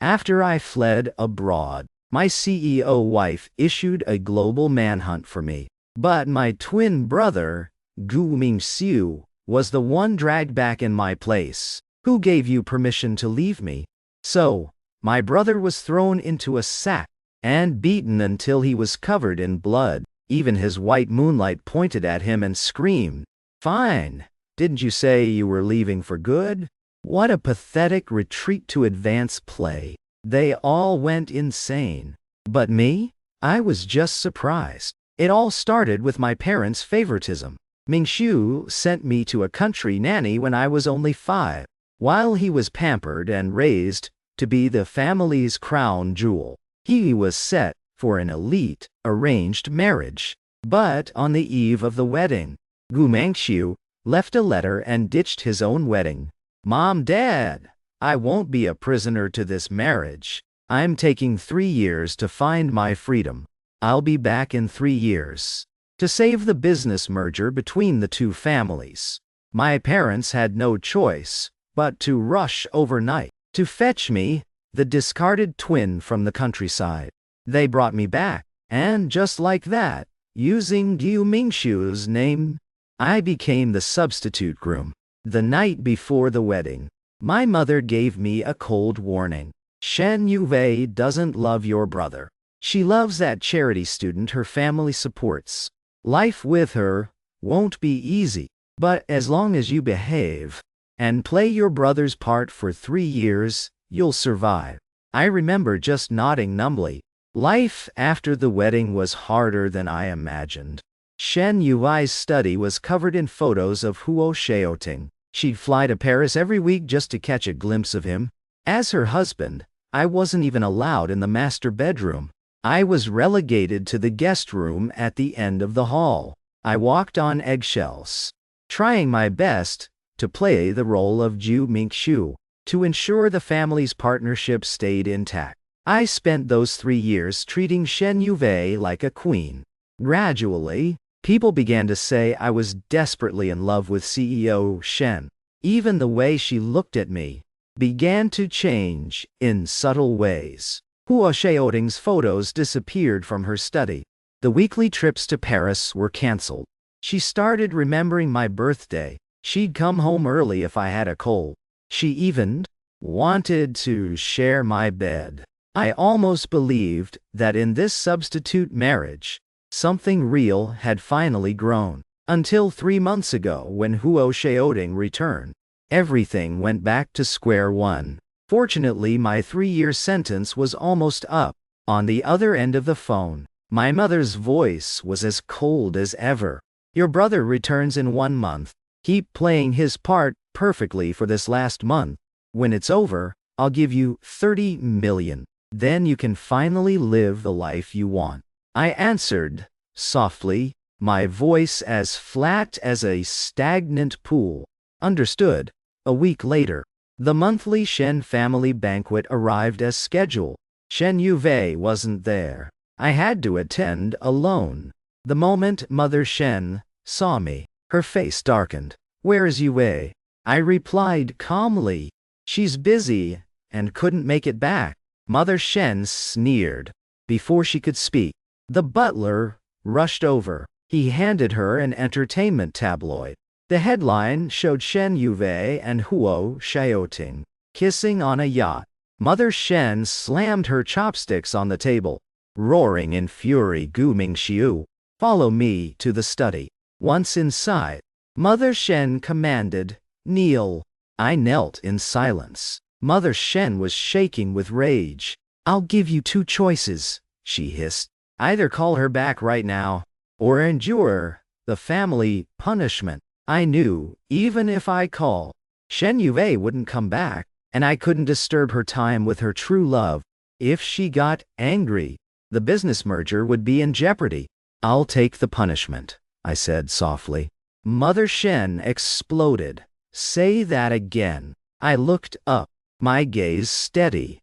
After I fled abroad, my CEO wife issued a global manhunt for me. But my twin brother, Gu Mingxiu, was the one dragged back in my place. Who gave you permission to leave me? So, my brother was thrown into a sack and beaten until he was covered in blood. Even his white moonlight pointed at him and screamed, "Fine! Didn't you say you were leaving for good?" What a pathetic retreat to advance play. They all went insane. But me? I was just surprised. It all started with my parents' favoritism. Mingxiu sent me to a country nanny when I was only 5, while he was pampered and raised to be the family's crown jewel. He was set for an elite, arranged marriage. But on the eve of the wedding, Gu Mingxiu left a letter and ditched his own wedding. "Mom, Dad, I won't be a prisoner to this marriage. I'm taking 3 years to find my freedom. I'll be back in 3 years." To save the business merger between the two families, my parents had no choice but to rush overnight to fetch me, the discarded twin from the countryside. They brought me back, and just like that, using Gu Mingxiu's name, I became the substitute groom. The night before the wedding, my mother gave me a cold warning. "Shen Yuvei doesn't love your brother. She loves that charity student her family supports. Life with her won't be easy, but as long as you behave and play your brother's part for 3 years, you'll survive." I remember just nodding numbly. Life after the wedding was harder than I imagined. Shen Yui's study was covered in photos of Huo Xiaoting. She'd fly to Paris every week just to catch a glimpse of him. As her husband, I wasn't even allowed in the master bedroom. I was relegated to the guest room at the end of the hall. I walked on eggshells, trying my best to play the role of Gu Mingxiu to ensure the family's partnership stayed intact. I spent those 3 years treating Shen Yuvei like a queen. Gradually, people began to say I was desperately in love with CEO Shen. Even the way she looked at me began to change in subtle ways. Huo Xiaoting's photos disappeared from her study. The weekly trips to Paris were canceled. She started remembering my birthday. She'd come home early if I had a cold. She even wanted to share my bed. I almost believed that in this substitute marriage, something real had finally grown. Until 3 months ago when Huo Xiaoting returned, everything went back to square one. Fortunately, my 3-year sentence was almost up. On the other end of the phone, my mother's voice was as cold as ever. "Your brother returns in 1 month. Keep playing his part perfectly for this last month. When it's over, I'll give you 30 million. Then you can finally live the life you want." I answered, softly, my voice as flat as a stagnant pool. "Understood." A week later, the monthly Shen family banquet arrived as scheduled. Shen Yuvei wasn't there. I had to attend alone. The moment Mother Shen saw me, her face darkened. "Where is Yue?" I replied calmly. "She's busy and couldn't make it back." Mother Shen sneered. Before she could speak, the butler rushed over. He handed her an entertainment tabloid. The headline showed Shen Yuvei and Huo Xiaoting kissing on a yacht. Mother Shen slammed her chopsticks on the table, roaring in fury, "Gu Mingxiu, follow me to the study." Once inside, Mother Shen commanded, "Kneel." I knelt in silence. Mother Shen was shaking with rage. "I'll give you 2 choices," she hissed. "Either call her back right now, or endure the family punishment." I knew, even if I called, Shen Yue wouldn't come back, and I couldn't disturb her time with her true love. If she got angry, the business merger would be in jeopardy. "I'll take the punishment," I said softly. Mother Shen exploded. "Say that again." I looked up, my gaze steady.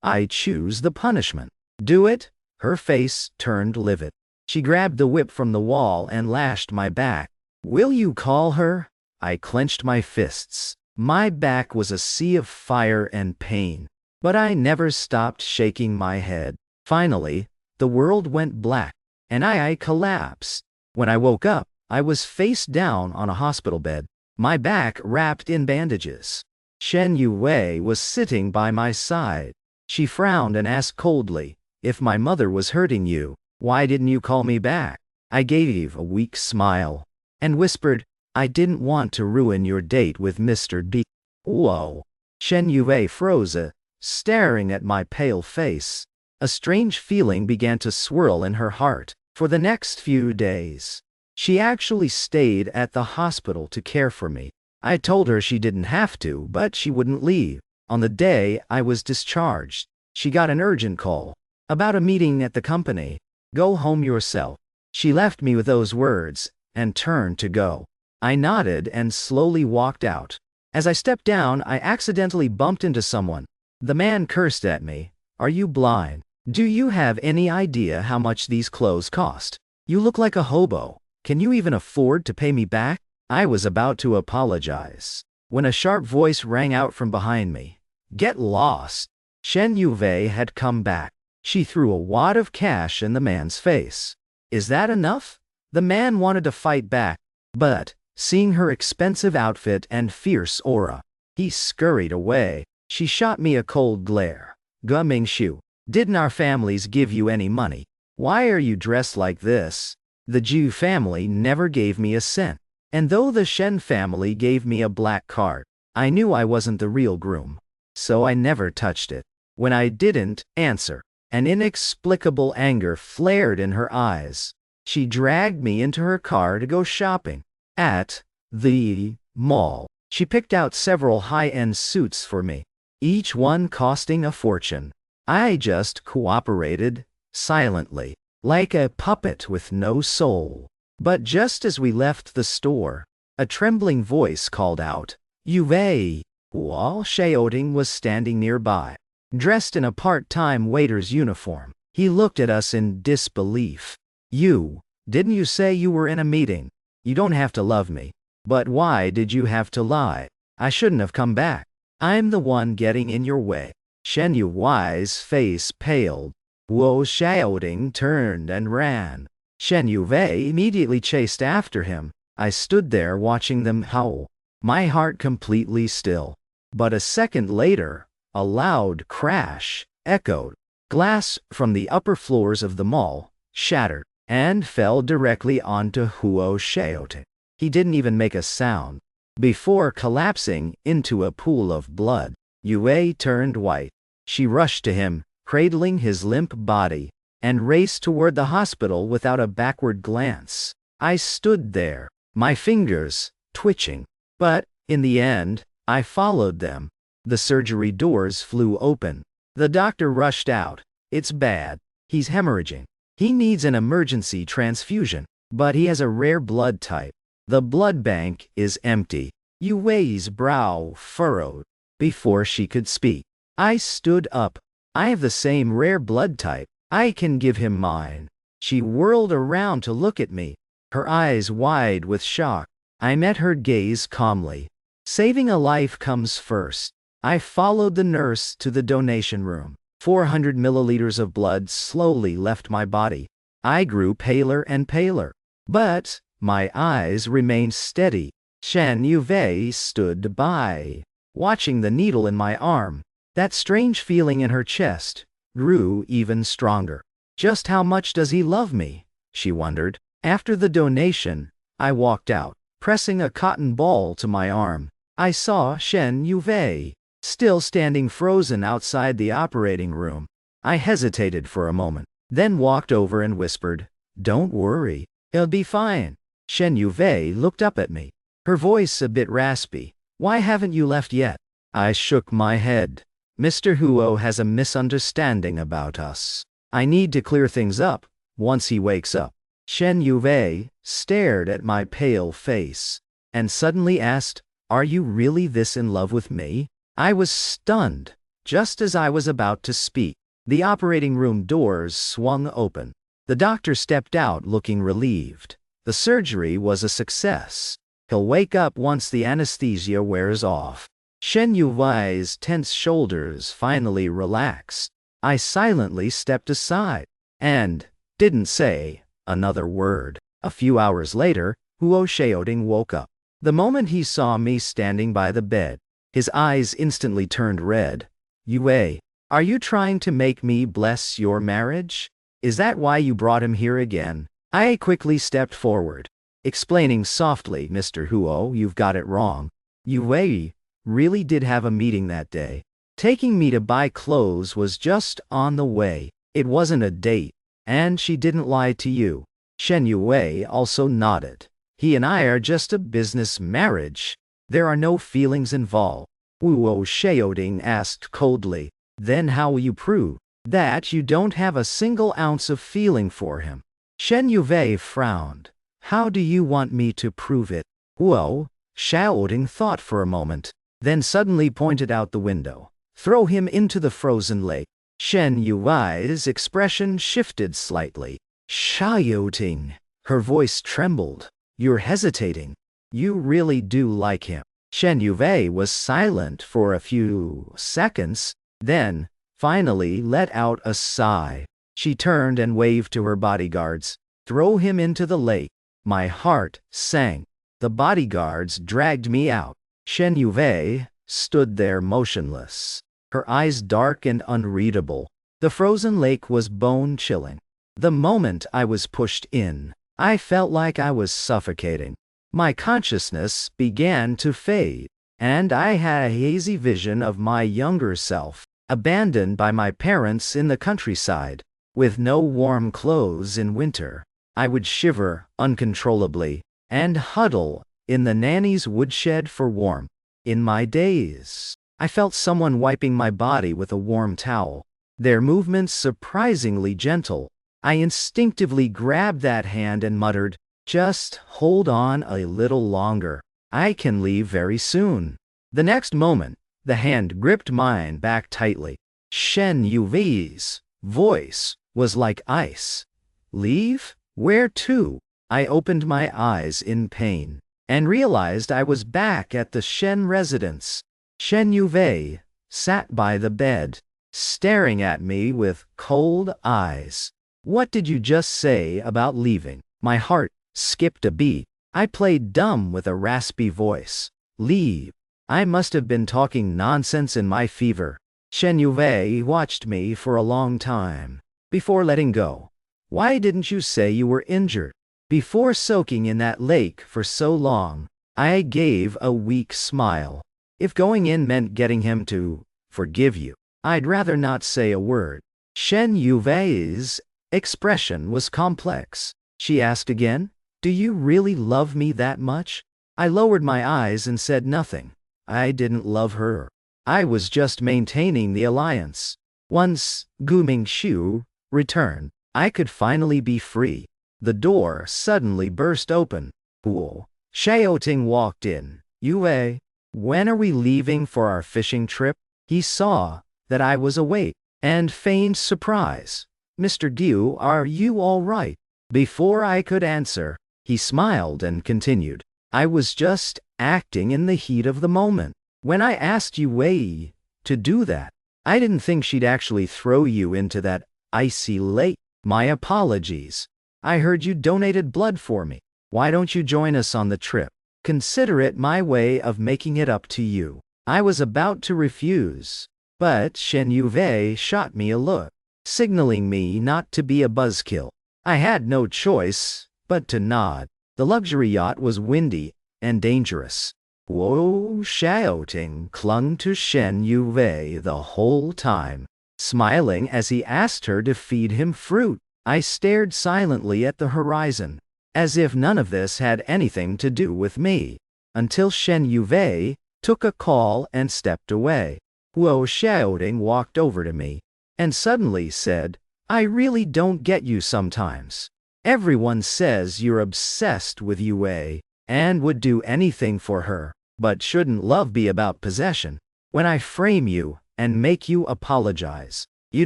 "I choose the punishment." "Do it." Her face turned livid. She grabbed the whip from the wall and lashed my back. "Will you call her?" I clenched my fists. My back was a sea of fire and pain. But I never stopped shaking my head. Finally, the world went black, and I collapsed. When I woke up, I was face down on a hospital bed, my back wrapped in bandages. Shen Yue was sitting by my side. She frowned and asked coldly, "If my mother was hurting you, why didn't you call me back?" I gave a weak smile and whispered, "I didn't want to ruin your date with Mr. D." Whoa. Shen Yue froze, staring at my pale face. A strange feeling began to swirl in her heart. For the next few days, she actually stayed at the hospital to care for me. I told her she didn't have to, but she wouldn't leave. On the day I was discharged, she got an urgent call about a meeting at the company. "Go home yourself." She left me with those words and turned to go. I nodded and slowly walked out. As I stepped down, I accidentally bumped into someone. The man cursed at me. "Are you blind? Do you have any idea how much these clothes cost? You look like a hobo. Can you even afford to pay me back?" I was about to apologize when a sharp voice rang out from behind me. "Get lost." Shen Yue had come back. She threw a wad of cash in the man's face. "Is that enough?" The man wanted to fight back, but, seeing her expensive outfit and fierce aura, he scurried away. She shot me a cold glare. "Gu Mingshu, didn't our families give you any money? Why are you dressed like this?" The Ju family never gave me a cent. And though the Shen family gave me a black card, I knew I wasn't the real groom. So I never touched it. When I didn't answer, an inexplicable anger flared in her eyes. She dragged me into her car to go shopping. At the mall, she picked out several high-end suits for me, each one costing a fortune. I just cooperated, silently, like a puppet with no soul. But just as we left the store, a trembling voice called out, "Yue!" While Xiaoding was standing nearby, dressed in a part-time waiter's uniform. He looked at us in disbelief. Didn't you say you were in a meeting? You don't have to love me. But why did you have to lie? I shouldn't have come back. I'm the one getting in your way." Shen Yue's face paled. Wu Xiaoding turned and ran. Shen Yue immediately chased after him. I stood there watching them howl, my heart completely still. But a second later, a loud crash echoed. Glass from the upper floors of the mall shattered and fell directly onto Huo Xiaoting. He didn't even make a sound before collapsing into a pool of blood. Yue turned white. She rushed to him, cradling his limp body, and raced toward the hospital without a backward glance. I stood there, my fingers twitching. But, in the end, I followed them. The surgery doors flew open. The doctor rushed out. "It's bad. He's hemorrhaging. He needs an emergency transfusion, but he has a rare blood type. The blood bank is empty." Yue's brow furrowed. Before she could speak, I stood up. "I have the same rare blood type. I can give him mine." She whirled around to look at me, her eyes wide with shock. I met her gaze calmly. "Saving a life comes first." I followed the nurse to the donation room. 400 milliliters of blood slowly left my body. I grew paler and paler, but my eyes remained steady. Shen Yue stood by, watching the needle in my arm. That strange feeling in her chest grew even stronger. "Just how much does he love me?" she wondered. After the donation, I walked out, pressing a cotton ball to my arm. I saw Shen Yue, still standing frozen outside the operating room. I hesitated for a moment, then walked over and whispered, "Don't worry, he'll be fine." Shen Yue looked up at me, her voice a bit raspy. "Why haven't you left yet?" I shook my head. "Mr. Huo has a misunderstanding about us. I need to clear things up once he wakes up." Shen Yue stared at my pale face and suddenly asked, "Are you really this in love with me?" I was stunned. Just as I was about to speak, the operating room doors swung open. The doctor stepped out looking relieved. The surgery was a success. He'll wake up once the anesthesia wears off. Shen Yuwei's tense shoulders finally relaxed. I silently stepped aside and didn't say another word. A few hours later, Huo Xiaoding woke up. The moment he saw me standing by the bed, his eyes instantly turned red. Yue, are you trying to make me bless your marriage? Is that why you brought him here again? I quickly stepped forward, explaining softly, Mr. Huo, you've got it wrong. Yue really did have a meeting that day. Taking me to buy clothes was just on the way. It wasn't a date, and she didn't lie to you. Shen Yue also nodded. He and I are just a business marriage. There are no feelings involved. Huo Xiaoding asked coldly. Then how will you prove that you don't have a single ounce of feeling for him? Shen Yue frowned. How do you want me to prove it? Huo Xiaoding thought for a moment, then suddenly pointed out the window. Throw him into the frozen lake. Shen Yui's expression shifted slightly. Xiaoding. Her voice trembled. You're hesitating. You really do like him. Shen Yue was silent for a few seconds, then finally let out a sigh. She turned and waved to her bodyguards. Throw him into the lake. My heart sank. The bodyguards dragged me out. Shen Yue stood there motionless, her eyes dark and unreadable. The frozen lake was bone-chilling. The moment I was pushed in, I felt like I was suffocating. My consciousness began to fade, and I had a hazy vision of my younger self, abandoned by my parents in the countryside, with no warm clothes in winter. I would shiver uncontrollably and huddle in the nanny's woodshed for warmth. In my daze, I felt someone wiping my body with a warm towel, their movements surprisingly gentle. I instinctively grabbed that hand and muttered, just hold on a little longer. I can leave very soon. The next moment, the hand gripped mine back tightly. Shen Yui's voice was like ice. Leave? Where to? I opened my eyes in pain and realized I was back at the Shen residence. Shen Yue sat by the bed, staring at me with cold eyes. What did you just say about leaving? My heart skipped a beat. I played dumb with a raspy voice. Leave. I must have been talking nonsense in my fever. Shen Yue watched me for a long time before letting go. Why didn't you say you were injured? Before soaking in that lake for so long, I gave a weak smile. If going in meant getting him to forgive you, I'd rather not say a word. Shen Yui's expression was complex. She asked again, do you really love me that much? I lowered my eyes and said nothing. I didn't love her. I was just maintaining the alliance. Once Gu Mingxiu returned, I could finally be free. The door suddenly burst open. Huo Xiaoting walked in. Yue, when are we leaving for our fishing trip? He saw that I was awake and feigned surprise. Mr. Gu, are you all right? Before I could answer, he smiled and continued. I was just acting in the heat of the moment. When I asked Yue to do that, I didn't think she'd actually throw you into that icy lake. My apologies. I heard you donated blood for me. Why don't you join us on the trip? Consider it my way of making it up to you. I was about to refuse, but Shen Yue shot me a look, signaling me not to be a buzzkill. I had no choice but to nod. The luxury yacht was windy and dangerous. Huo Xiaoting clung to Shen Yue the whole time, smiling as he asked her to feed him fruit. I stared silently at the horizon, as if none of this had anything to do with me, until Shen Yue took a call and stepped away. Huo Xiaoting walked over to me and suddenly said, I really don't get you sometimes. Everyone says you're obsessed with Yue and would do anything for her, but shouldn't love be about possession? When I frame you and make you apologize, you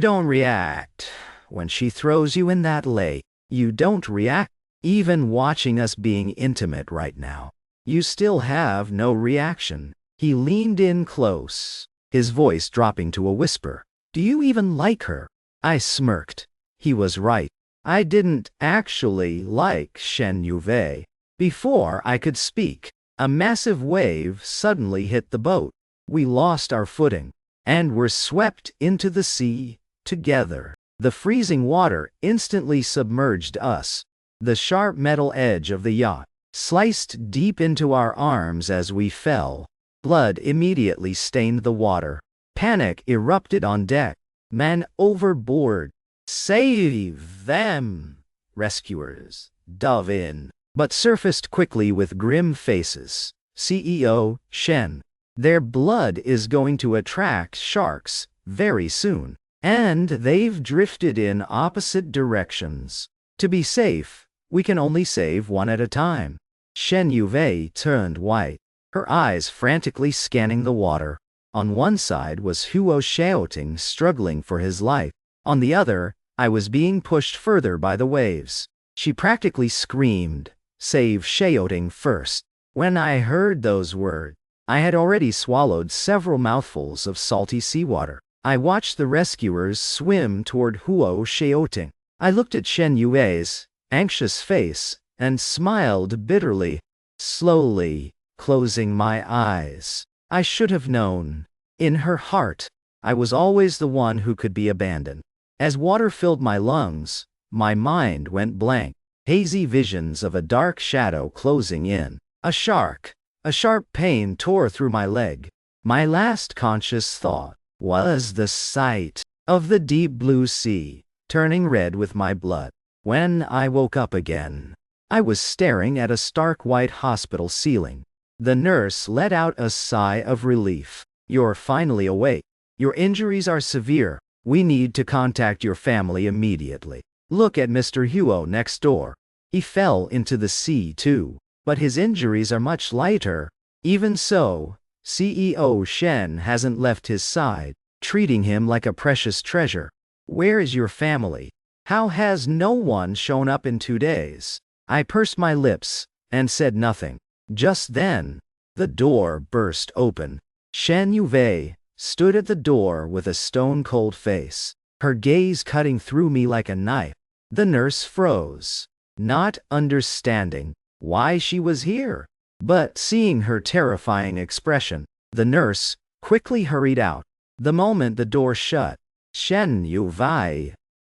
don't react. When she throws you in that lake, you don't react. Even watching us being intimate right now, you still have no reaction. He leaned in close, his voice dropping to a whisper. Do you even like her? I smirked. He was right. I didn't actually like Shen Yue. Before I could speak, a massive wave suddenly hit the boat. We lost our footing, and were swept into the sea, together. The freezing water instantly submerged us. The sharp metal edge of the yacht sliced deep into our arms as we fell. Blood immediately stained the water. Panic erupted on deck. Man overboard. Save them! Rescuers dove in, but surfaced quickly with grim faces. CEO, Shen. Their blood is going to attract sharks very soon, and they've drifted in opposite directions. To be safe, we can only save one at a time. Shen Yue turned white, her eyes frantically scanning the water. On one side was Huo Xiaoting struggling for his life. On the other, I was being pushed further by the waves. She practically screamed, "Save Xiaoting first." When I heard those words, I had already swallowed several mouthfuls of salty seawater. I watched the rescuers swim toward Huo Xiaoting. I looked at Shen Yue's anxious face and smiled bitterly, slowly closing my eyes. I should have known. In her heart, I was always the one who could be abandoned. As water filled my lungs, my mind went blank. Hazy visions of a dark shadow closing in. A shark. A sharp pain tore through my leg. My last conscious thought was the sight of the deep blue sea, turning red with my blood. When I woke up again, I was staring at a stark white hospital ceiling. The nurse let out a sigh of relief. You're finally awake. Your injuries are severe. We need to contact your family immediately. Look at Mr. Huo next door. He fell into the sea too, but his injuries are much lighter. Even so, CEO Shen hasn't left his side, treating him like a precious treasure. Where is your family? How has no one shown up in 2 days? I pursed my lips and said nothing. Just then, the door burst open. Shen Yue stood at the door with a stone-cold face, her gaze cutting through me like a knife. The nurse froze, not understanding why she was here. But seeing her terrifying expression, the nurse quickly hurried out. The moment the door shut, Shen Yue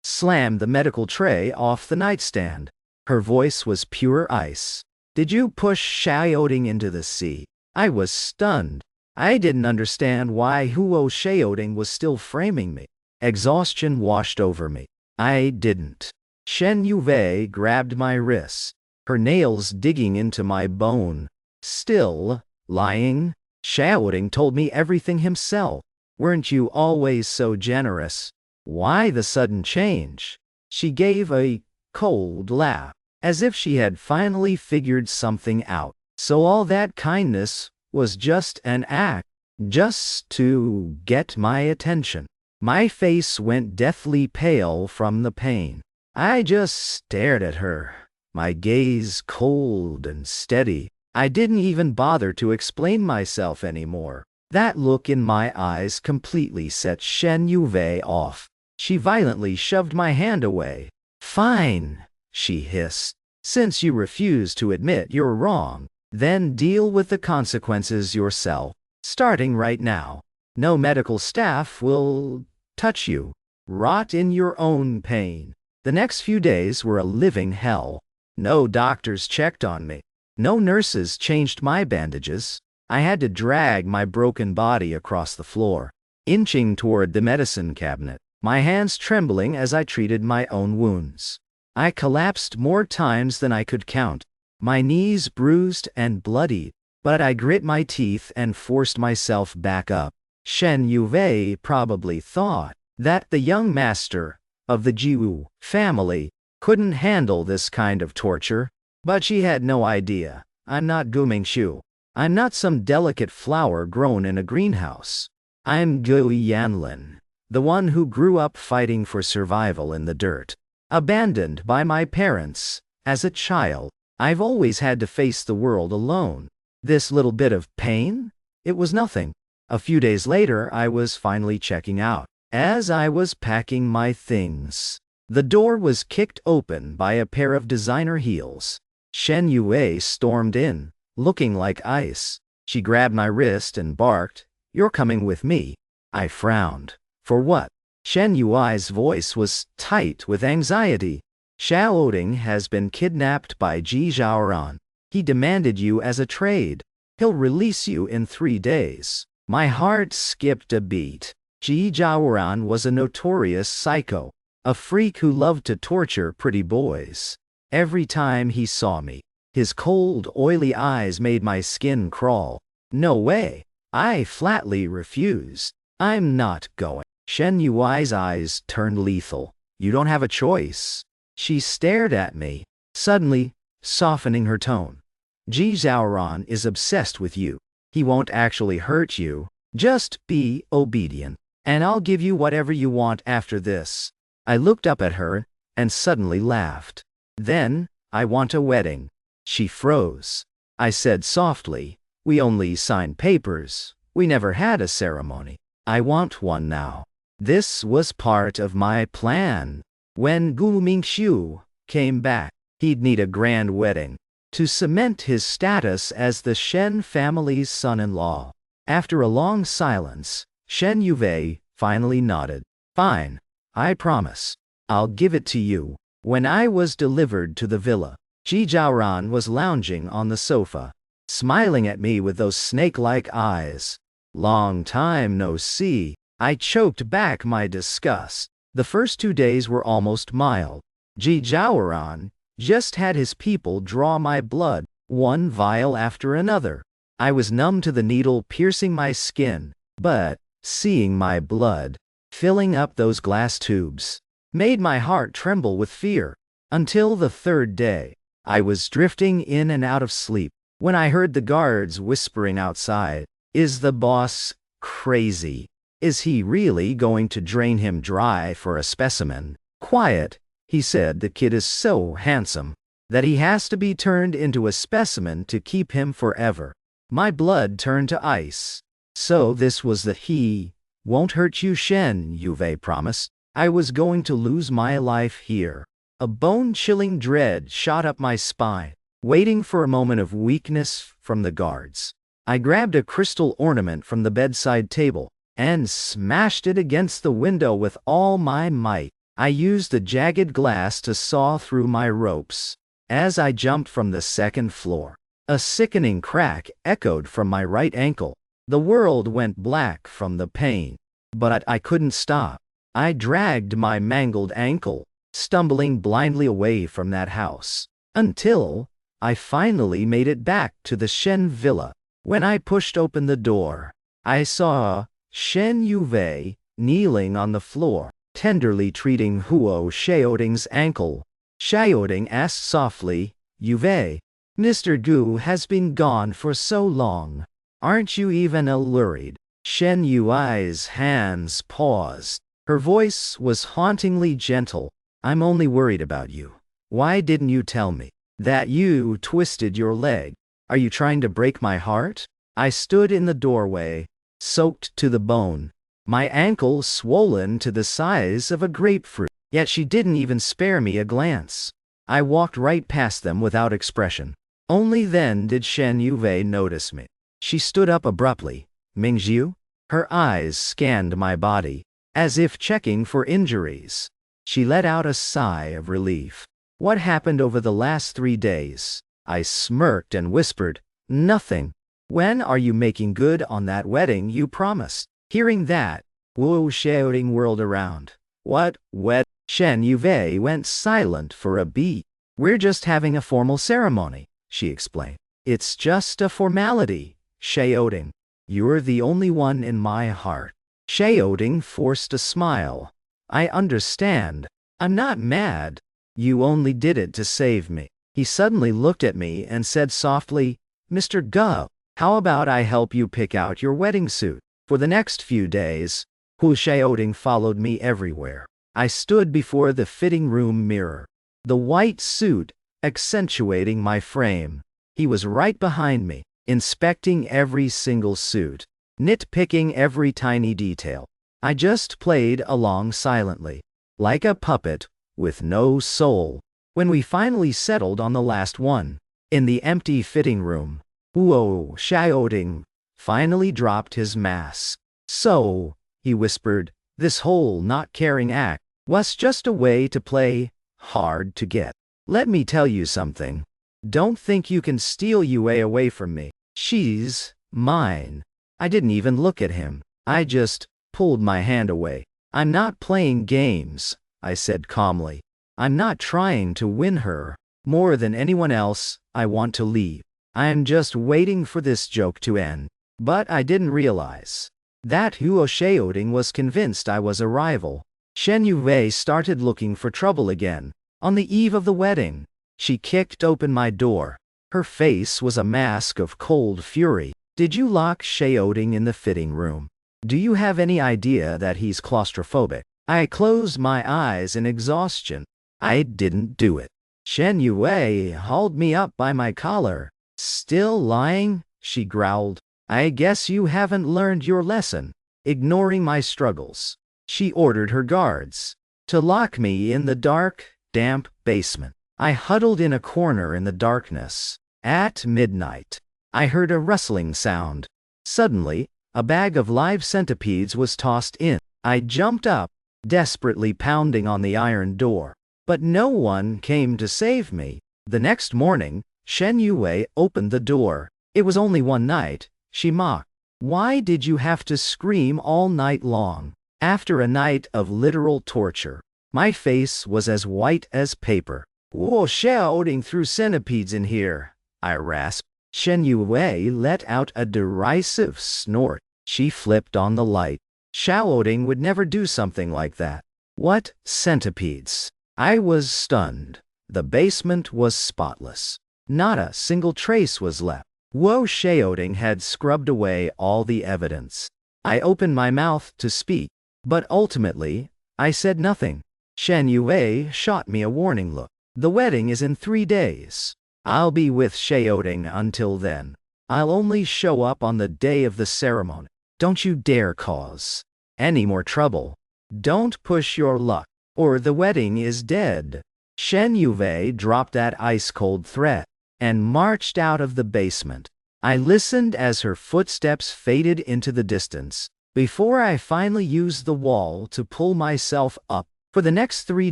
slammed the medical tray off the nightstand. Her voice was pure ice. Did you push Xiaoting into the sea? I was stunned. I didn't understand why Huo Xiaoting was still framing me. Exhaustion washed over me. I didn't. Shen Yue grabbed my wrist, her nails digging into my bone. Still lying? Xiaoting told me everything himself. Weren't you always so generous? Why the sudden change? She gave a cold laugh, as if she had finally figured something out. So all that kindness was just an act, just to get my attention. My face went deathly pale from the pain. I just stared at her, my gaze cold and steady. I didn't even bother to explain myself anymore. That look in my eyes completely set Shen Yue off. She violently shoved my hand away. Fine, she hissed. Since you refuse to admit you're wrong, then deal with the consequences yourself, starting right now. No medical staff will touch you. Rot in your own pain. The next few days were a living hell. No doctors checked on me. No nurses changed my bandages. I had to drag my broken body across the floor, inching toward the medicine cabinet, my hands trembling as I treated my own wounds. I collapsed more times than I could count, my knees bruised and bloodied, but I grit my teeth and forced myself back up. Shen Yue probably thought that the young master of the Jiwu family couldn't handle this kind of torture, but she had no idea. I'm not Gu Mingxiu. I'm not some delicate flower grown in a greenhouse. I'm Gu Yanlin, the one who grew up fighting for survival in the dirt. Abandoned by my parents, as a child, I've always had to face the world alone. This little bit of pain? It was nothing. A few days later, I was finally checking out. As I was packing my things, the door was kicked open by a pair of designer heels. Shen Yue stormed in, looking like ice. She grabbed my wrist and barked, "You're coming with me." I frowned. For what? Shen Yui's voice was tight with anxiety. Shouting has been kidnapped by Ji Zhaoran. He demanded you as a trade. He'll release you in 3 days. My heart skipped a beat. Ji Zhaoran was a notorious psycho, a freak who loved to torture pretty boys. Every time he saw me, his cold, oily eyes made my skin crawl. No way. I flatly refused. I'm not going. Shen Yui's eyes turned lethal. You don't have a choice. She stared at me, suddenly softening her tone. Ji Zhaoran is obsessed with you. He won't actually hurt you. Just be obedient, and I'll give you whatever you want after this. I looked up at her and suddenly laughed. Then, I want a wedding. She froze. I said softly, we only signed papers. We never had a ceremony. I want one now. This was part of my plan. When Gu Mingxiu came back, he'd need a grand wedding to cement his status as the Shen family's son-in-law. After a long silence, Shen Yue finally nodded. Fine, I promise. I'll give it to you. When I was delivered to the villa, Ji Zhaoran was lounging on the sofa, smiling at me with those snake-like eyes. Long time no see. I choked back my disgust. The first 2 days were almost mild. Ji Zhaoran just had his people draw my blood, one vial after another. I was numb to the needle piercing my skin, but seeing my blood filling up those glass tubes made my heart tremble with fear. Until the 3rd day, I was drifting in and out of sleep when I heard the guards whispering outside. Is the boss crazy? Is he really going to drain him dry for a specimen? Quiet, he said. The kid is so handsome that he has to be turned into a specimen to keep him forever. My blood turned to ice. So this was the he won't hurt you Shen Yue promise. I was going to lose my life here. A bone-chilling dread shot up my spine, waiting for a moment of weakness from the guards. I grabbed a crystal ornament from the bedside table and smashed it against the window with all my might. I used the jagged glass to saw through my ropes. As I jumped from the 2nd floor, a sickening crack echoed from my right ankle. The world went black from the pain, but I couldn't stop. I dragged my mangled ankle, stumbling blindly away from that house, until I finally made it back to the Shen villa. When I pushed open the door, I saw Shen Yue kneeling on the floor, tenderly treating Huo Xiaoding's ankle. Xiaoding asked softly, Yue, Mr. Gu has been gone for so long. Aren't you even worried? Shen Yui's hands paused. Her voice was hauntingly gentle. I'm only worried about you. Why didn't you tell me that you twisted your leg? Are you trying to break my heart? I stood in the doorway, soaked to the bone, my ankle swollen to the size of a grapefruit. Yet she didn't even spare me a glance. I walked right past them without expression. Only then did Shen Yue notice me. She stood up abruptly. Mingxiu? Her eyes scanned my body, as if checking for injuries. She let out a sigh of relief. What happened over the last 3 days? I smirked and whispered, nothing. When are you making good on that wedding you promised? Hearing that, Wu Xiaoding whirled around. What wedding? Shen Yue went silent for a beat. We're just having a formal ceremony, she explained. It's just a formality, Xiaoding. You're the only one in my heart. Xiaoding forced a smile. I understand. I'm not mad. You only did it to save me. He suddenly looked at me and said softly, Mr. Gu, how about I help you pick out your wedding suit? For the next few days, Hu Xiaoding followed me everywhere. I stood before the fitting room mirror, the white suit accentuating my frame. He was right behind me, inspecting every single suit, nitpicking every tiny detail. I just played along silently, like a puppet with no soul. When we finally settled on the last one, in the empty fitting room, Huo Xiaoding finally dropped his mask. So, he whispered, this whole not caring act was just a way to play hard to get. Let me tell you something. Don't think you can steal Yue away from me. She's mine. I didn't even look at him. I just pulled my hand away. I'm not playing games, I said calmly. I'm not trying to win her. More than anyone else, I want to leave. I am just waiting for this joke to end. But I didn't realize that Huo Xiaoding was convinced I was a rival. Shen Yue started looking for trouble again. On the eve of the wedding, she kicked open my door. Her face was a mask of cold fury. Did you lock Xiaoding in the fitting room? Do you have any idea that he's claustrophobic? I closed my eyes in exhaustion. I didn't do it. Shen Yue hauled me up by my collar. Still lying? She growled. I guess you haven't learned your lesson. Ignoring my struggles, she ordered her guards to lock me in the dark, damp basement. I huddled in a corner in the darkness. At midnight, I heard a rustling sound. Suddenly, a bag of live centipedes was tossed in. I jumped up, desperately pounding on the iron door. But no one came to save me. The next morning, Shen Yue opened the door. It was only one night, she mocked. Why did you have to scream all night long? After a night of literal torture, my face was as white as paper. Huo Xiaoding threw centipedes in here, I rasped. Shen Yue let out a derisive snort. She flipped on the light. Xiaoding would never do something like that. What centipedes? I was stunned. The basement was spotless. Not a single trace was left. Huo Xiaoding had scrubbed away all the evidence. I opened my mouth to speak, but ultimately, I said nothing. Shen Yue shot me a warning look. The wedding is in 3 days. I'll be with Xiaoding until then. I'll only show up on the day of the ceremony. Don't you dare cause any more trouble. Don't push your luck, or the wedding is dead. Shen Yue dropped that ice-cold threat and marched out of the basement. I listened as her footsteps faded into the distance, before I finally used the wall to pull myself up. For the next 3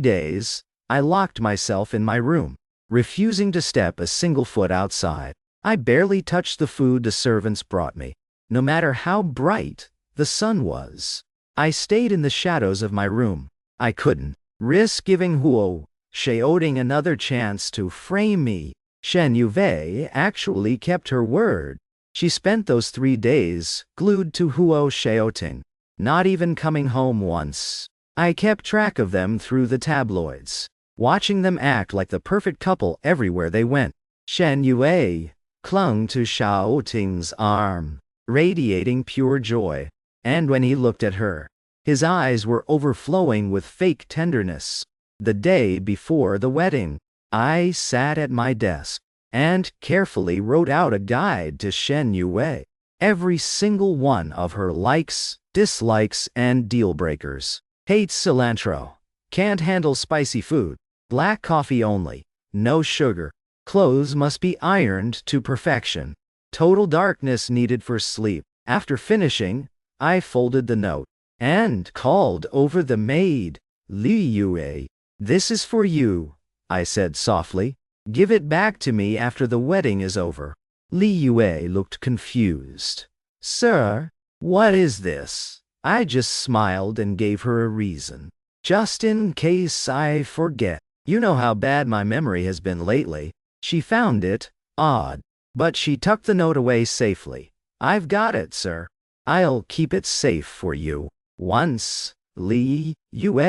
days, I locked myself in my room, refusing to step a single foot outside. I barely touched the food the servants brought me, no matter how bright the sun was. I stayed in the shadows of my room. I couldn't risk giving Huo Xiaoding another chance to frame me. Shen Yue actually kept her word. She spent those 3 days glued to Huo Xiaoding, not even coming home once. I kept track of them through the tabloids, watching them act like the perfect couple everywhere they went. Shen Yue clung to Xiaoding's arm, radiating pure joy, and when he looked at her, his eyes were overflowing with fake tenderness. The day before the wedding, I sat at my desk and carefully wrote out a guide to Shen Yue. Every single one of her likes, dislikes, and deal breakers. Hates cilantro. Can't handle spicy food. Black coffee only. No sugar. Clothes must be ironed to perfection. Total darkness needed for sleep. After finishing, I folded the note and called over the maid. Li Yue, this is for you, I said softly. Give it back to me after the wedding is over. Li Yue looked confused. Sir, what is this? I just smiled and gave her a reason. Just in case I forget. You know how bad my memory has been lately. She found it odd, but she tucked the note away safely. I've got it, sir. I'll keep it safe for you. Once, Li Yue.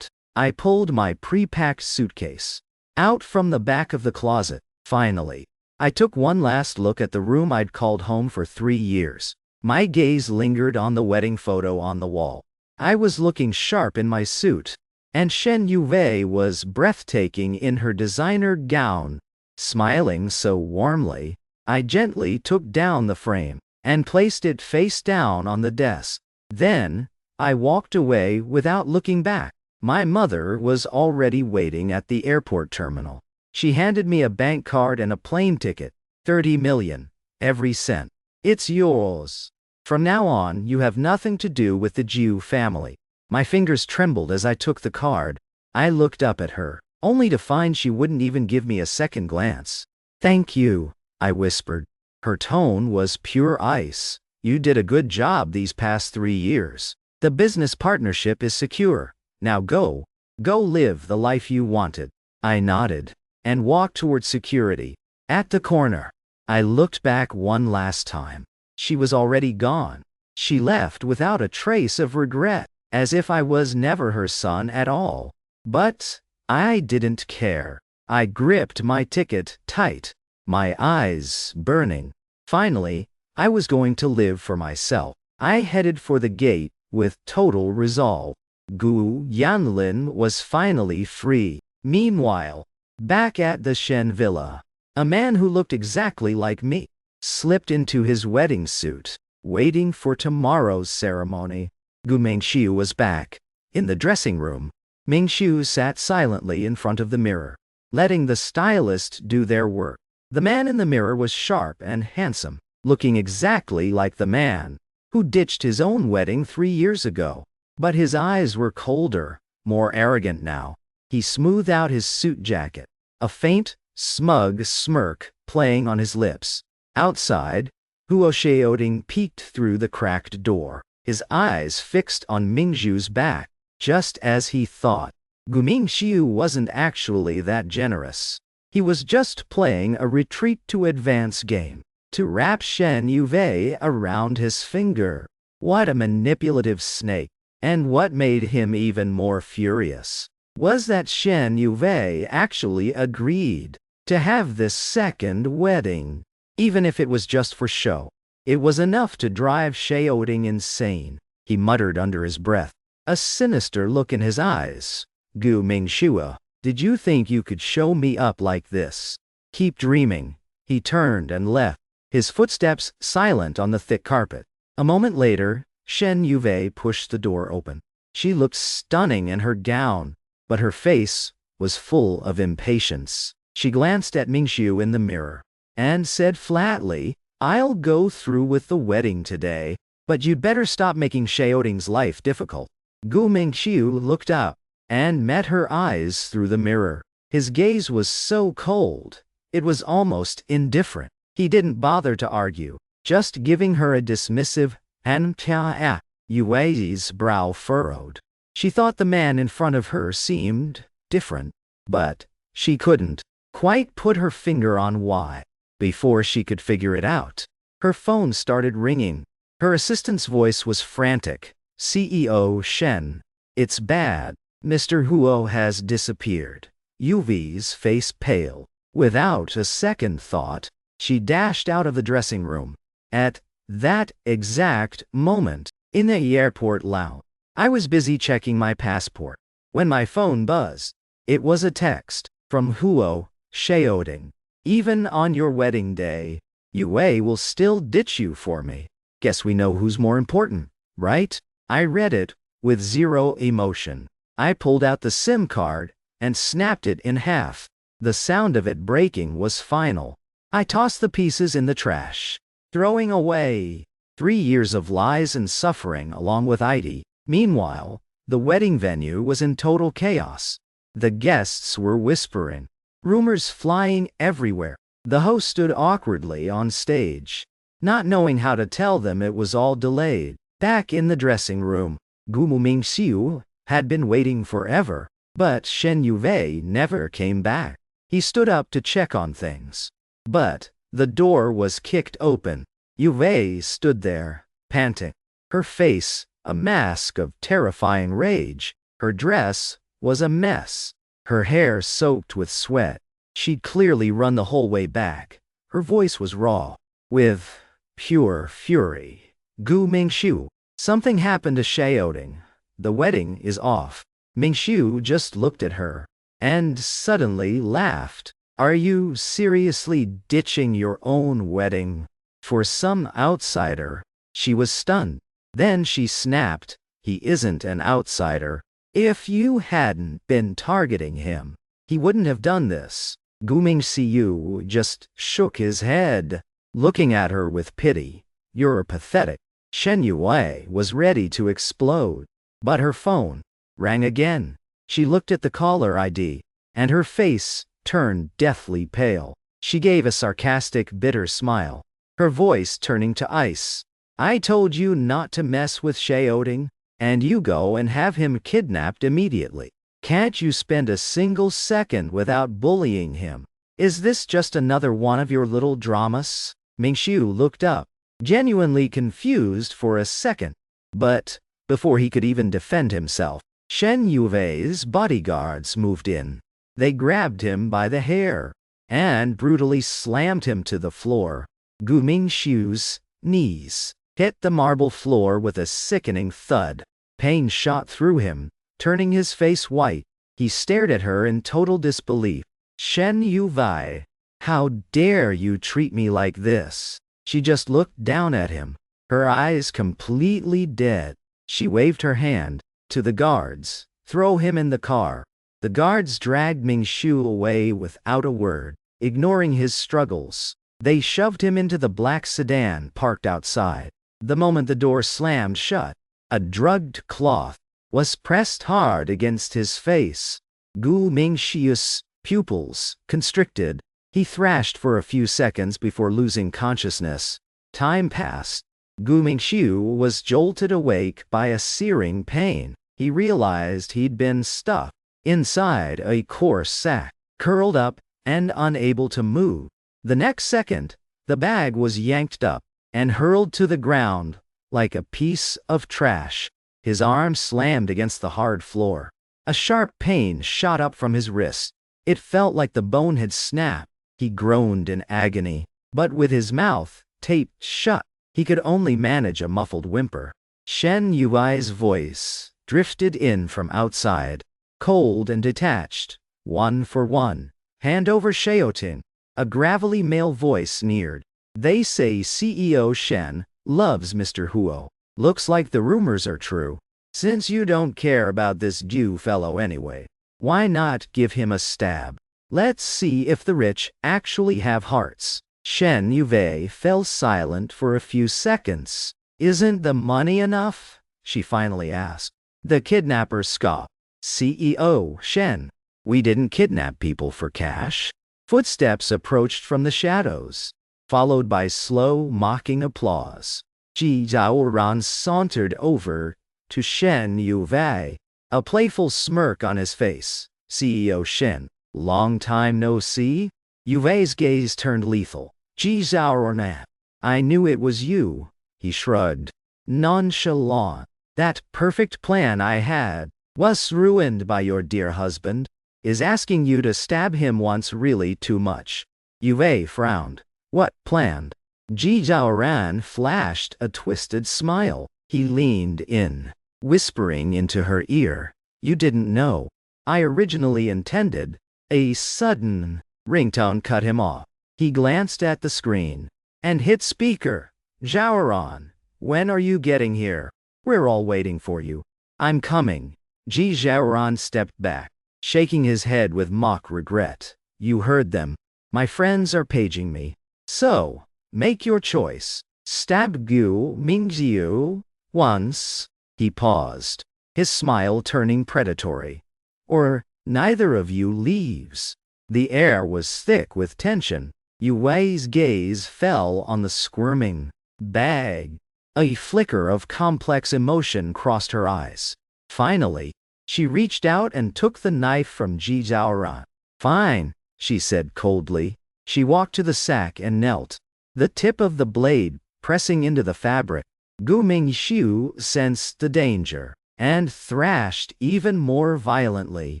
I pulled my pre-packed suitcase out from the back of the closet. Finally, I took one last look at the room I'd called home for 3 years. My gaze lingered on the wedding photo on the wall. I was looking sharp in my suit, and Shen Yue was breathtaking in her designer gown, smiling so warmly. I gently took down the frame and placed it face down on the desk. Then, I walked away without looking back. My mother was already waiting at the airport terminal. She handed me a bank card and a plane ticket. 30 million. Every cent. It's yours. From now on, you have nothing to do with the Jew family. My fingers trembled as I took the card. I looked up at her, only to find she wouldn't even give me a second glance. Thank you, I whispered. Her tone was pure ice. You did a good job these past 3 years. The business partnership is secure. Now go. Go live the life you wanted. I nodded and walked towards security. At the corner, I looked back one last time. She was already gone. She left without a trace of regret, as if I was never her son at all. But I didn't care. I gripped my ticket tight, my eyes burning. Finally, I was going to live for myself. I headed for the gate with total resolve. Gu Yanlin was finally free. Meanwhile, back at the Shen Villa, a man who looked exactly like me slipped into his wedding suit, waiting for tomorrow's ceremony. Gu Mingxiu was back. In the dressing room, Mingxiu sat silently in front of the mirror, letting the stylist do their work. The man in the mirror was sharp and handsome, looking exactly like the man who ditched his own wedding 3 years ago. But his eyes were colder, more arrogant now. He smoothed out his suit jacket, a faint, smug smirk playing on his lips. Outside, Huo Xiaoding peeked through the cracked door, his eyes fixed on Mingxiu's back. Just as he thought, Gu Mingxiu wasn't actually that generous. He was just playing a retreat to advance game, to wrap Shen Yuvei around his finger. What a manipulative snake! And what made him even more furious was that Shen Yuvei actually agreed to have this second wedding. Even if it was just for show, it was enough to drive Xiaoding insane. He muttered under his breath, a sinister look in his eyes. Gu Mingxiu, did you think you could show me up like this? Keep dreaming. He turned and left, his footsteps silent on the thick carpet. A moment later, Shen Yuvei pushed the door open. She looked stunning in her gown, but her face was full of impatience. She glanced at Mingxiu in the mirror and said flatly, I'll go through with the wedding today, but you'd better stop making Xiaoding's life difficult. Gu Mingxiu looked up and met her eyes through the mirror. His gaze was so cold, it was almost indifferent. He didn't bother to argue, just giving her a dismissive "Antia." Yuei's brow furrowed. She thought the man in front of her seemed different, but she couldn't quite put her finger on why. Before she could figure it out, her phone started ringing. Her assistant's voice was frantic. CEO Shen. It's bad. Mr. Huo has disappeared. Yuvi's face pale. Without a second thought, she dashed out of the dressing room. At that exact moment, in the airport lounge, I was busy checking my passport when my phone buzzed. It was a text from Huo Xiaoding. Even on your wedding day, Yue will still ditch you for me. Guess we know who's more important, right? I read it with zero emotion. I pulled out the SIM card and snapped it in half. The sound of it breaking was final. I tossed the pieces in the trash, throwing away 3 years of lies and suffering along with Heidi. Meanwhile, the wedding venue was in total chaos. The guests were whispering, rumors flying everywhere. The host stood awkwardly on stage, not knowing how to tell them it was all delayed. Back in the dressing room, Gu Mingxiu had been waiting forever, but Shen Yuvei never came back. He stood up to check on things, but the door was kicked open. Yuvei stood there, panting, her face a mask of terrifying rage. Her dress was a mess, her hair soaked with sweat. She'd clearly run the whole way back. Her voice was raw, with pure fury. Gu Mingxiu, something happened to Xiaoding. The wedding is off. Mingxiu just looked at her and suddenly laughed. Are you seriously ditching your own wedding? For some outsider, she was stunned. Then she snapped, he isn't an outsider. If you hadn't been targeting him, he wouldn't have done this. Gu Mingxiu just shook his head, looking at her with pity. You're pathetic. Shen Yue was ready to explode. But her phone rang again. She looked at the caller ID, and her face turned deathly pale. She gave a sarcastic, bitter smile, her voice turning to ice. I told you not to mess with Shayoding, and you go and have him kidnapped immediately. Can't you spend a single second without bullying him? Is this just another one of your little dramas? Mingxiu looked up, genuinely confused for a second. But, before he could even defend himself, Shen Yuwei's bodyguards moved in. They grabbed him by the hair and brutally slammed him to the floor. Gu Mingxiu's knees hit the marble floor with a sickening thud. Pain shot through him, turning his face white. He stared at her in total disbelief. Shen Yuwei, how dare you treat me like this? She just looked down at him, her eyes completely dead. She waved her hand to the guards. Throw him in the car. The guards dragged Mingxiu away without a word, ignoring his struggles. They shoved him into the black sedan parked outside. The moment the door slammed shut, a drugged cloth was pressed hard against his face. Gu Mingxiu's pupils constricted. He thrashed for a few seconds before losing consciousness. Time passed. Gu Mingxiu was jolted awake by a searing pain. He realized he'd been stuffed inside a coarse sack, curled up and unable to move. The next second, the bag was yanked up and hurled to the ground like a piece of trash. His arm slammed against the hard floor. A sharp pain shot up from his wrist. It felt like the bone had snapped. He groaned in agony, but with his mouth taped shut, he could only manage a muffled whimper. Shen Yui's voice drifted in from outside, cold and detached. 1 for 1. Hand over Shaoting. A gravelly male voice sneered. They say CEO Shen loves Mr. Huo. Looks like the rumors are true. Since you don't care about this Jew fellow anyway, why not give him a stab? Let's see if the rich actually have hearts. Shen Yue fell silent for a few seconds. Isn't the money enough? She finally asked. The kidnapper scoffed. CEO Shen, we didn't kidnap people for cash. Footsteps approached from the shadows, followed by slow, mocking applause. Ji Zhaoran sauntered over to Shen Yue, a playful smirk on his face. CEO Shen, long time no see? Yue's gaze turned lethal. Ji Zhaoran, I knew it was you, he shrugged. Nonchalant. That perfect plan I had was ruined by your dear husband. Is asking you to stab him once really too much? Yue frowned. What plan? Ji Zhaoran flashed a twisted smile. He leaned in, whispering into her ear. You didn't know. I originally intended. A sudden ringtone cut him off. He glanced at the screen and hit speaker. Zhaoran, when are you getting here? We're all waiting for you. I'm coming. Ji Zhaoran stepped back, shaking his head with mock regret. You heard them. My friends are paging me. So, make your choice. Stab Gu Mingxiu once. He paused, his smile turning predatory. Or neither of you leaves. The air was thick with tension. Yue's gaze fell on the squirming bag. A flicker of complex emotion crossed her eyes. Finally, she reached out and took the knife from Ji Zhaoran. Fine, she said coldly. She walked to the sack and knelt, the tip of the blade pressing into the fabric. Gu Mingxiu sensed the danger and thrashed even more violently,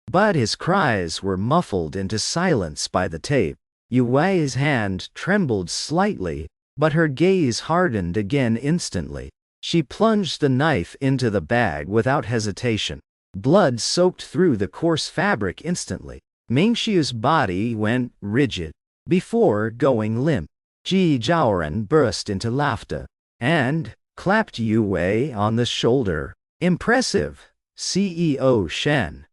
but his cries were muffled into silence by the tape. Yue's hand trembled slightly, but her gaze hardened again instantly. She plunged the knife into the bag without hesitation. Blood soaked through the coarse fabric instantly. Mingxiu's body went rigid. Before going limp, Ji Zhaoran burst into laughter and clapped Yu Wei on the shoulder. Impressive, CEO Shen.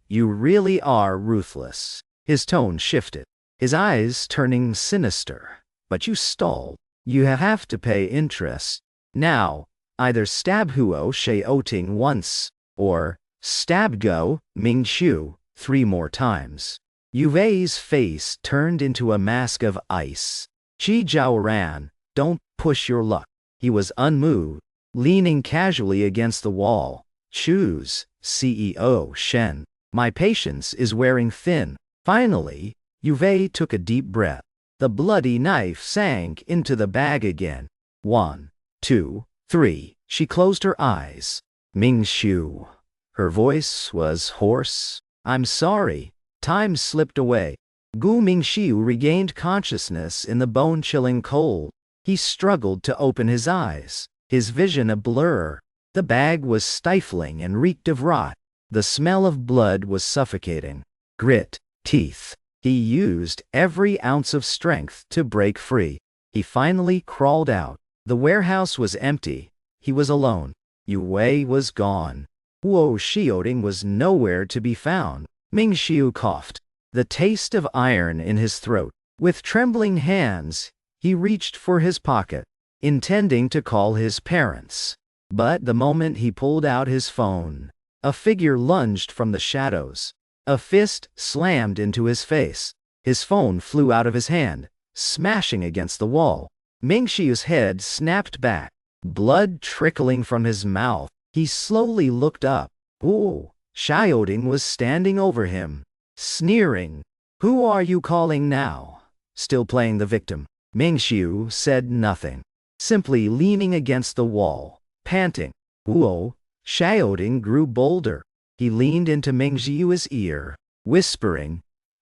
You really are ruthless. His tone shifted, his eyes turning sinister. But you stalled. You have to pay interest. Now, either stab Huo Xiaoting once, or stab Go Mingxiu 3 more times. Yu Wei's face turned into a mask of ice. Ji Zhaoran, don't push your luck. He was unmoved, leaning casually against the wall. Choose, CEO Shen. My patience is wearing thin. Finally, Yu Wei took a deep breath. The bloody knife sank into the bag again. 1, 2, 3. She closed her eyes. Mingxiu. Her voice was hoarse. I'm sorry. Time slipped away. Gu Mingxiu regained consciousness in the bone-chilling cold. He struggled to open his eyes, his vision a blur. The bag was stifling and reeked of rot. The smell of blood was suffocating. Grit, teeth. He used every ounce of strength to break free. He finally crawled out. The warehouse was empty. He was alone. Yu Wei was gone. Huo Xiaoting was nowhere to be found. Mingxiu coughed, the taste of iron in his throat. With trembling hands, he reached for his pocket, intending to call his parents. But the moment he pulled out his phone, a figure lunged from the shadows. A fist slammed into his face. His phone flew out of his hand, smashing against the wall. Mingxiu's head snapped back, blood trickling from his mouth. He slowly looked up. Huo Xiaoting was standing over him, sneering. Who are you calling now? Still playing the victim. Mingxiu said nothing, simply leaning against the wall, panting. Huo Xiaoting grew bolder. He leaned into Mingxiu's ear, whispering,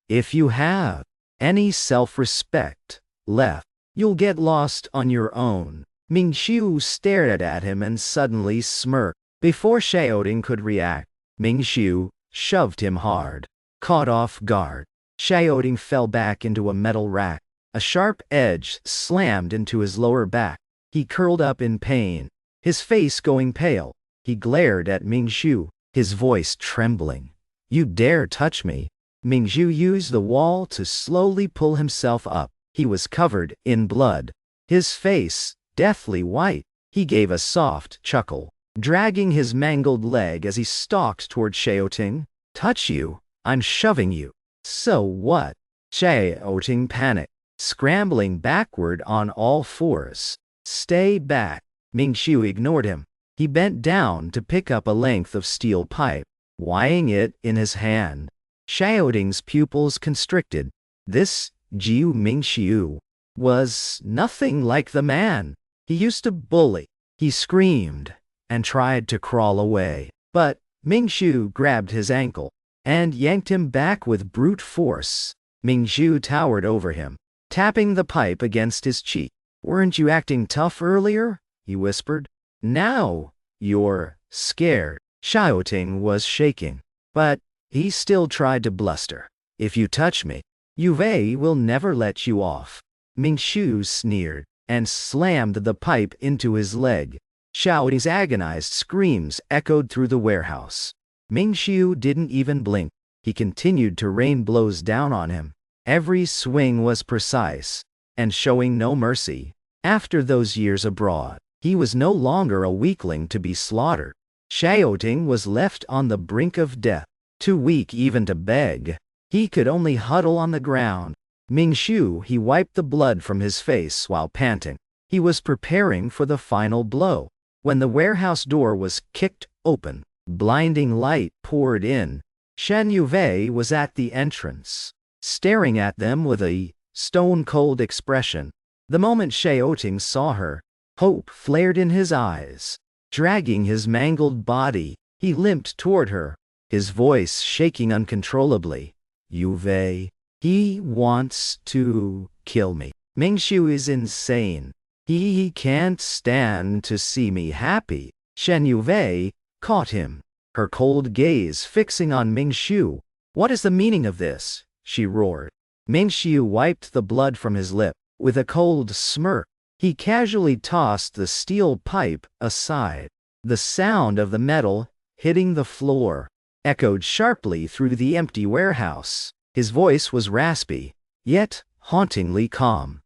if you have any self-respect left, you'll get lost on your own. Mingxiu stared at him and suddenly smirked. Before Xiaoting could react, Mingxiu shoved him hard. Caught off guard, Xiaoting fell back into a metal rack. A sharp edge slammed into his lower back. He curled up in pain, his face going pale. He glared at Mingxiu, his voice trembling. You dare touch me? Mingxiu used the wall to slowly pull himself up. He was covered in blood, his face deathly white. He gave a soft chuckle, dragging his mangled leg as he stalked toward Xiaoting. Touch you? I'm shoving you. So what? Xiaoting panicked, scrambling backward on all fours. Stay back. Mingxiu ignored him. He bent down to pick up a length of steel pipe, weighing it in his hand. Xiaoting's pupils constricted. This Jiu Mingxiu was nothing like the man he used to bully. He screamed and tried to crawl away, but Mingxiu grabbed his ankle and yanked him back with brute force. Mingxiu towered over him, tapping the pipe against his cheek. Weren't you acting tough earlier? He whispered. Now you're scared. Xiaoting was shaking, but he still tried to bluster. If you touch me, Yu Wei will never let you off. Mingxiu sneered and slammed the pipe into his leg. Xiaoting's agonized screams echoed through the warehouse. Mingxiu didn't even blink. He continued to rain blows down on him. Every swing was precise and showing no mercy. After those years abroad, he was no longer a weakling to be slaughtered. Xiaoting was left on the brink of death, too weak even to beg. He could only huddle on the ground. Mingxiu, he wiped the blood from his face while panting. He was preparing for the final blow. When the warehouse door was kicked open, blinding light poured in. Shen Yuvei was at the entrance, staring at them with a stone-cold expression. The moment Xiaoting saw her, hope flared in his eyes. Dragging his mangled body, he limped toward her, his voice shaking uncontrollably. Yuvei, he wants to kill me. Mingxiu is insane. He can't stand to see me happy. Shen Yuvei caught him, her cold gaze fixing on Mingxiu. What is the meaning of this? She roared. Mingxiu wiped the blood from his lip. With a cold smirk, he casually tossed the steel pipe aside. The sound of the metal hitting the floor echoed sharply through the empty warehouse. His voice was raspy, yet hauntingly calm.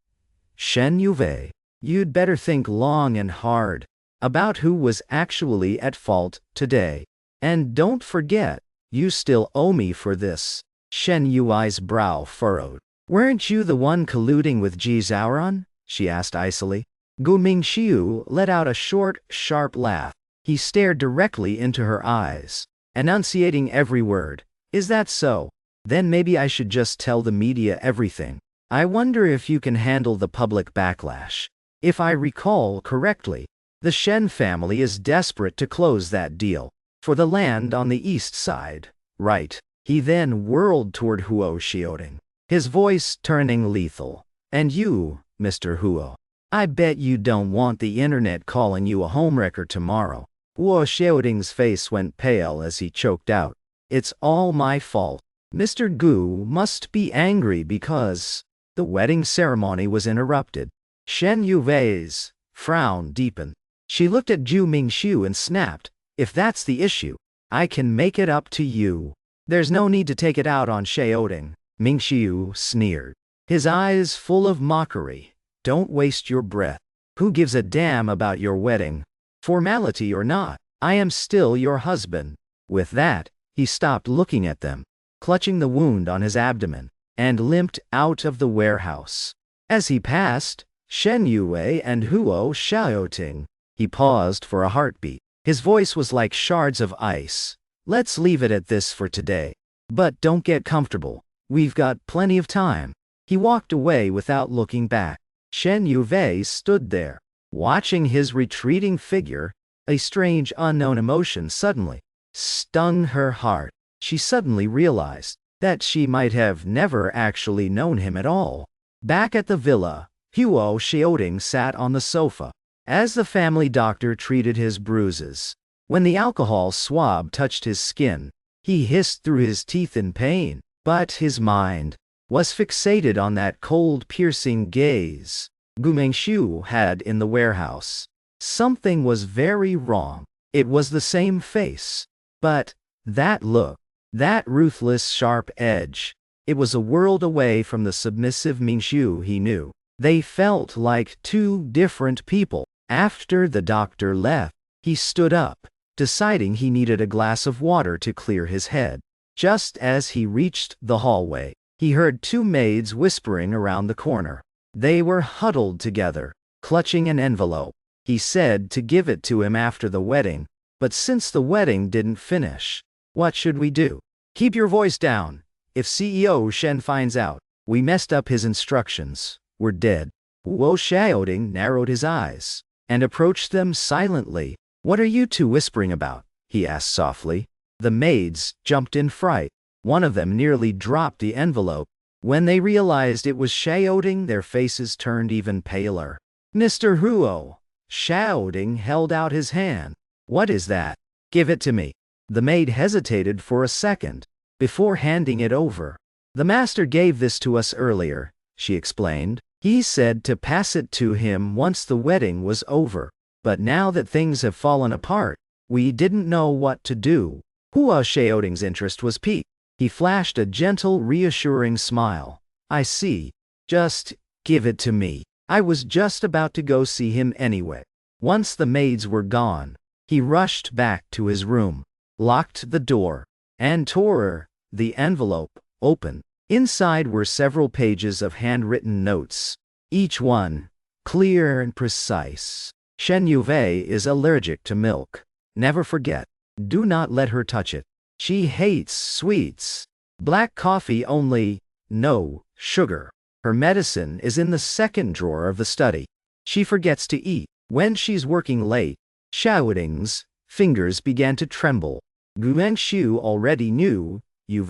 Shen Yue, you'd better think long and hard about who was actually at fault today. And don't forget, you still owe me for this. Shen Yui's brow furrowed. Weren't you the one colluding with Ji Zhaoran? She asked icily. Gu Mingxiu let out a short, sharp laugh. He stared directly into her eyes, enunciating every word. Is that so? Then maybe I should just tell the media everything. I wonder if you can handle the public backlash. If I recall correctly, the Shen family is desperate to close that deal for the land on the east side, right? He then whirled toward Huo Xiaoding, his voice turning lethal. And you, Mr. Huo, I bet you don't want the internet calling you a homewrecker tomorrow. Huo Xiaoding's face went pale as he choked out. It's all my fault. Mr. Gu must be angry because the wedding ceremony was interrupted. Shen Yuwei's frown deepened. She looked at Zhu Mingxiu and snapped, if that's the issue, I can make it up to you. There's no need to take it out on Xiaoding, Mingxiu sneered, his eyes full of mockery. Don't waste your breath. Who gives a damn about your wedding? Formality or not, I am still your husband. With that, he stopped looking at them, clutching the wound on his abdomen, and limped out of the warehouse. As he passed Shen Yue and Huo Xiaoting, he paused for a heartbeat. His voice was like shards of ice. Let's leave it at this for today. But don't get comfortable. We've got plenty of time. He walked away without looking back. Shen Yue stood there, watching his retreating figure. A strange unknown emotion suddenly stung her heart. She suddenly realized that she might have never actually known him at all. Back at the villa, Huo Xiaoding sat on the sofa as the family doctor treated his bruises. When the alcohol swab touched his skin, he hissed through his teeth in pain, but his mind was fixated on that cold, piercing gaze Gu Mingxiu had in the warehouse. Something was very wrong. It was the same face, but that look, that ruthless sharp edge, it was a world away from the submissive Mingxiu he knew. They felt like two different people. After the doctor left, he stood up, deciding he needed a glass of water to clear his head. Just as he reached the hallway, he heard two maids whispering around the corner. They were huddled together, clutching an envelope. He said to give it to him after the wedding, but since the wedding didn't finish, what should we do? Keep your voice down. If CEO Shen finds out we messed up his instructions, we're dead. Huo Xiaoding narrowed his eyes and approached them silently. What are you two whispering about? He asked softly. The maids jumped in fright. One of them nearly dropped the envelope. When they realized it was Xiaoding, their faces turned even paler. Mr. Huo. Xiaoding held out his hand. What is that? Give it to me. The maid hesitated for a second before handing it over. The master gave this to us earlier, she explained. He said to pass it to him once the wedding was over. But now that things have fallen apart, we didn't know what to do. Huo Xiaoding's interest was piqued. He flashed a gentle, reassuring smile. I see. Just give it to me. I was just about to go see him anyway. Once the maids were gone, he rushed back to his room, locked the door, and tore the envelope open. Inside were several pages of handwritten notes, each one clear and precise. Shen Yue is allergic to milk. Never forget. Do not let her touch it. She hates sweets. Black coffee only, no sugar. Her medicine is in the second drawer of the study. She forgets to eat. When she's working late, Xiaoding's fingers began to tremble. Gu Mingxiu already knew Yue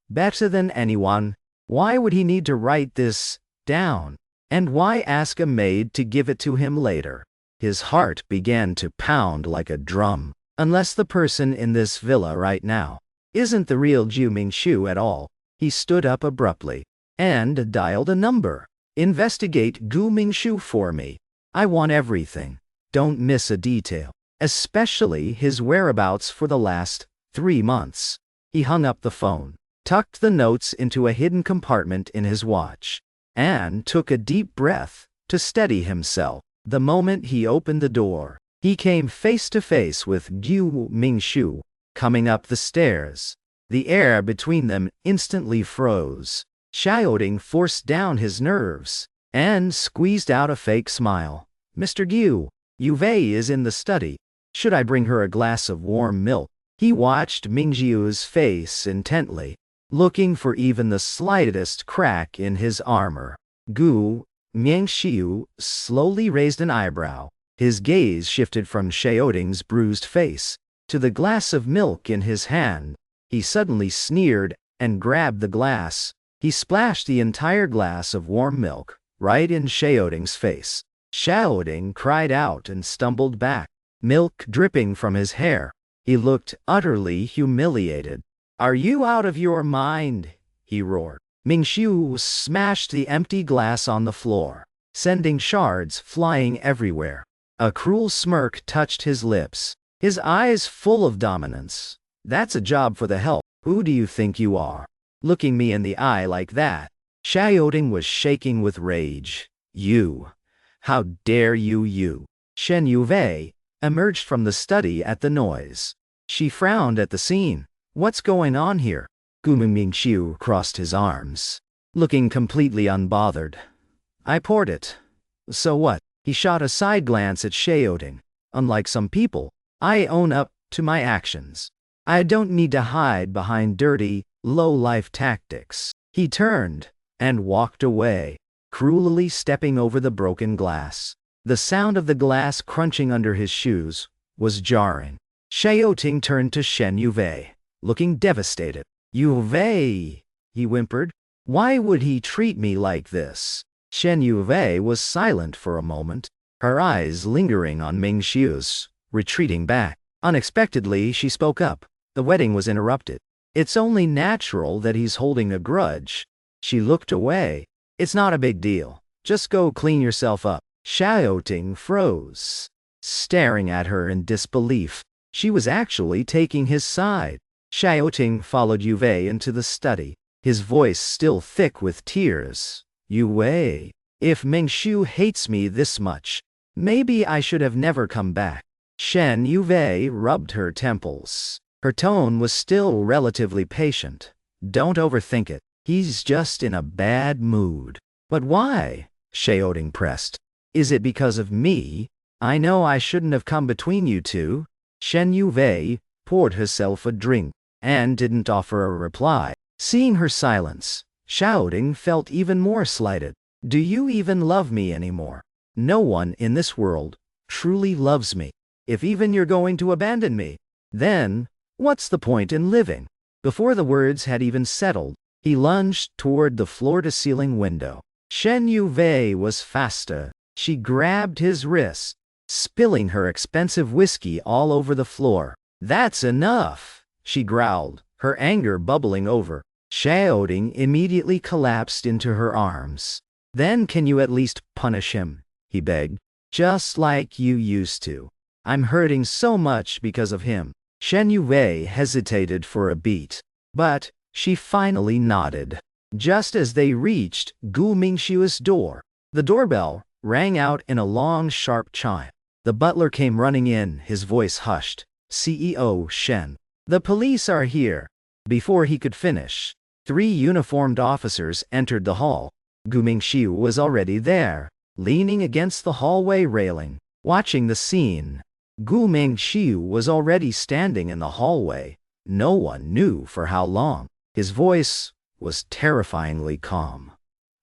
better than anyone. Why would he need to write this down? And why ask a maid to give it to him later? His heart began to pound like a drum. Unless the person in this villa right now isn't the real Zhu Mingxiu at all. He stood up abruptly and dialed a number. Investigate Gu Mingxiu for me. I want everything. Don't miss a detail, especially his whereabouts for the last 3 months. He hung up the phone, tucked the notes into a hidden compartment in his watch, and took a deep breath to steady himself. The moment he opened the door, he came face to face with Gu Mingxiu coming up the stairs. The air between them instantly froze. Xiaoding forced down his nerves and squeezed out a fake smile. Mr. Gu, Yuwei is in the study. Should I bring her a glass of warm milk? He watched Mingxiu's face intently, looking for even the slightest crack in his armor. Gu Mingxiu slowly raised an eyebrow. His gaze shifted from Xiaoding's bruised face to the glass of milk in his hand. He suddenly sneered and grabbed the glass. He splashed the entire glass of warm milk right in Xiaoding's face. Xiaoding cried out and stumbled back, milk dripping from his hair. He looked utterly humiliated. "Are you out of your mind?" he roared. Mingxiu smashed the empty glass on the floor, sending shards flying everywhere. A cruel smirk touched his lips, his eyes full of dominance. "That's a job for the help. Who do you think you are, looking me in the eye like that?" Xiaoding was shaking with rage. "You! How dare you!" Shen Yuwei emerged from the study at the noise. She frowned at the scene. "What's going on here?" Gu Mingxiu crossed his arms, looking completely unbothered. "I poured it. So what?" He shot a side glance at Xiaoding. "Unlike some people, I own up to my actions. I don't need to hide behind dirty, low-life tactics." He turned and walked away, cruelly stepping over the broken glass. The sound of the glass crunching under his shoes was jarring. Xiaoding turned to Shen Yuwei, looking devastated. "Yuwei," he whimpered. "Why would he treat me like this?" Shen Yuwei was silent for a moment, her eyes lingering on Mingxiu's, retreating back. Unexpectedly, she spoke up. "The wedding was interrupted. It's only natural that he's holding a grudge." She looked away. "It's not a big deal. Just go clean yourself up." Xiaoding froze, staring at her in disbelief. She was actually taking his side. Xiaoding followed Yuwei into the study, his voice still thick with tears. "Yuwei, if Mingxiu hates me this much, maybe I should have never come back." Shen Yuwei rubbed her temples. Her tone was still relatively patient. "Don't overthink it. He's just in a bad mood." "But why?" Xiaoding pressed. "Is it because of me? I know I shouldn't have come between you two." Shen Yuwei poured herself a drink and didn't offer a reply. Seeing her silence, Xiaoding felt even more slighted. "Do you even love me anymore? No one in this world truly loves me. If even you're going to abandon me, then what's the point in living?" Before the words had even settled, he lunged toward the floor-to-ceiling window. Shen Yuwei was faster. She grabbed his wrist, spilling her expensive whiskey all over the floor. "That's enough," she growled, her anger bubbling over. Xiaoding immediately collapsed into her arms. "Then can you at least punish him?" he begged. "Just like you used to. I'm hurting so much because of him." Shen Yuwei hesitated for a beat, but she finally nodded. Just as they reached Gu Mingxiu's door, the doorbell rang out in a long, sharp chime. The butler came running in, his voice hushed. "CEO Shen, the police are here." Before he could finish, 3 uniformed officers entered the hall. Gu Mingxiu was already there, leaning against the hallway railing, watching the scene. Gu Mingxiu was already standing in the hallway, no one knew for how long. His voice was terrifyingly calm.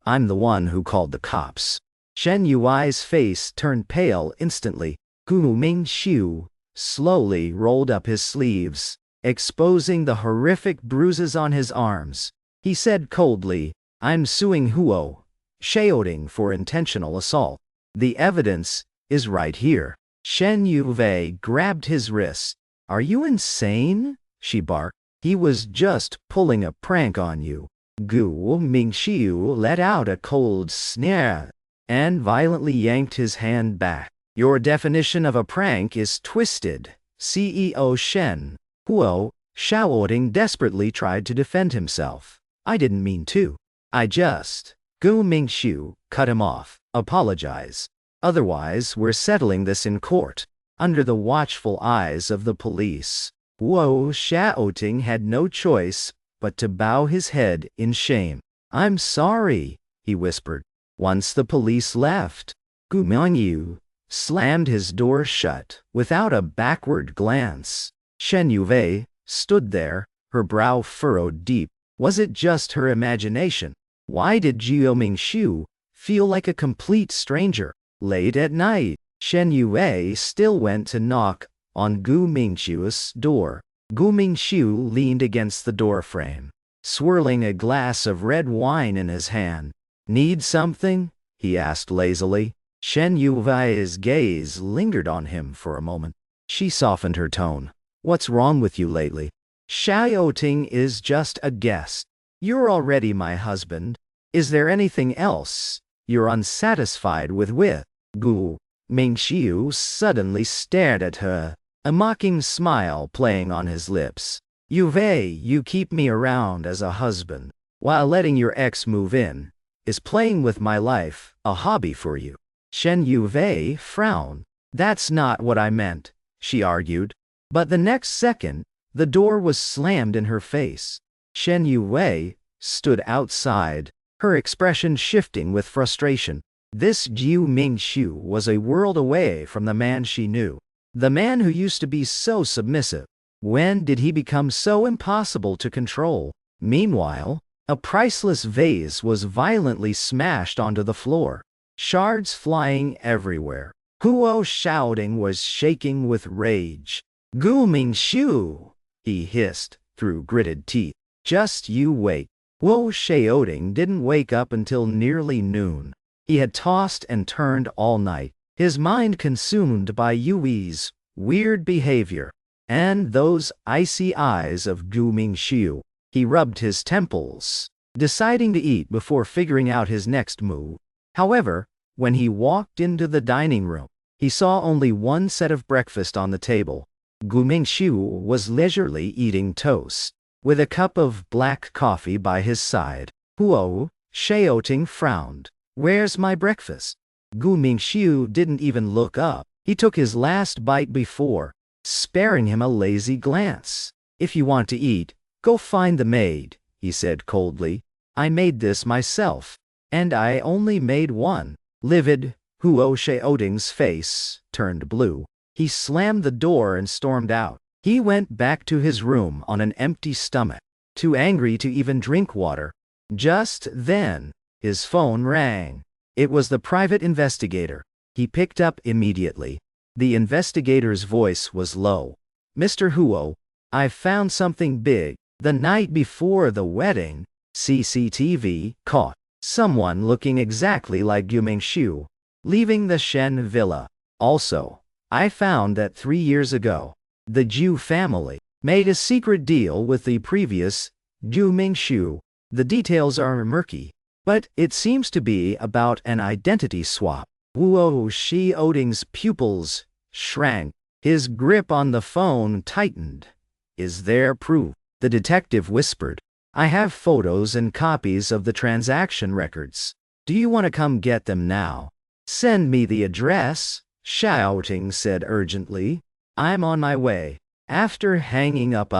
"I'm the one who called the cops." Shen Yuwei's face turned pale instantly. Gu Mingxiu slowly rolled up his sleeves, exposing the horrific bruises on his arms. He said coldly, "I'm suing Huo Xiaoding for intentional assault. The evidence is right here." Shen Yuwei grabbed his wrist. "Are you insane?" she barked. He was just pulling a prank on you. Gu Mingxiu let out a cold sneer and violently yanked his hand back. Your definition of a prank is twisted. CEO Shen Huo Shaoting desperately tried to defend himself. I didn't mean to. I just. Gu Mingxiu cut him off. Apologize. Otherwise, we're settling this in court, under the watchful eyes of the police. Huo Shaoting had no choice but to bow his head in shame. I'm sorry, he whispered. Once the police left, Gu Mingxiu slammed his door shut without a backward glance. Shen Yuvei stood there, her brow furrowed deep. Was it just her imagination? Why did Jiu Mingxiu feel like a complete stranger? Late at night, Shen Yue still went to knock on Gu Mingxiu's door. Gu Mingxiu leaned against the doorframe, swirling a glass of red wine in his hand. Need something? He asked lazily. Shen Yuwei's gaze lingered on him for a moment. She softened her tone. What's wrong with you lately? Xiaoting is just a guest. You're already my husband. Is there anything else you're unsatisfied with? Gu Mingxiu suddenly stared at her, a mocking smile playing on his lips. Yuvei, you keep me around as a husband, while letting your ex move in. Is playing with my life a hobby for you? Shen Yuvei frowned. That's not what I meant, she argued. But the next second, the door was slammed in her face. Shen Yue stood outside, her expression shifting with frustration. This Jiu Mingxiu was a world away from the man she knew. The man who used to be so submissive. When did he become so impossible to control? Meanwhile, a priceless vase was violently smashed onto the floor, shards flying everywhere. Huo Shaoting was shaking with rage. Gu Mingxiu, he hissed through gritted teeth. Just you wait. Huo Shaoting didn't wake up until nearly noon. He had tossed and turned all night, his mind consumed by Yui's weird behavior and those icy eyes of Gu Mingxiu. He rubbed his temples, deciding to eat before figuring out his next move. However, when he walked into the dining room, he saw only one set of breakfast on the table. Gu Mingxiu was leisurely eating toast, with a cup of black coffee by his side. Huo Shaoting frowned. Where's my breakfast? Gu Mingxiu didn't even look up. He took his last bite before, sparing him a lazy glance. If you want to eat, go find the maid, he said coldly. I made this myself, and I only made one. Livid, Huo Shaoting's face turned blue. He slammed the door and stormed out. He went back to his room on an empty stomach, too angry to even drink water. Just then, his phone rang. It was the private investigator. He picked up immediately. The investigator's voice was low. Mr. Huo, I found something big. The night before the wedding, CCTV caught someone looking exactly like Gu Mingxiu, leaving the Shen villa. Also, I found that 3 years ago, the Jiu family made a secret deal with the previous Gu Mingxiu. The details are murky, but it seems to be about an identity swap. Huo Shaoting's pupils shrank. His grip on the phone tightened. Is there proof? The detective whispered. I have photos and copies of the transaction records. Do you want to come get them now? Send me the address, Shaoting said urgently. I'm on my way. After hanging up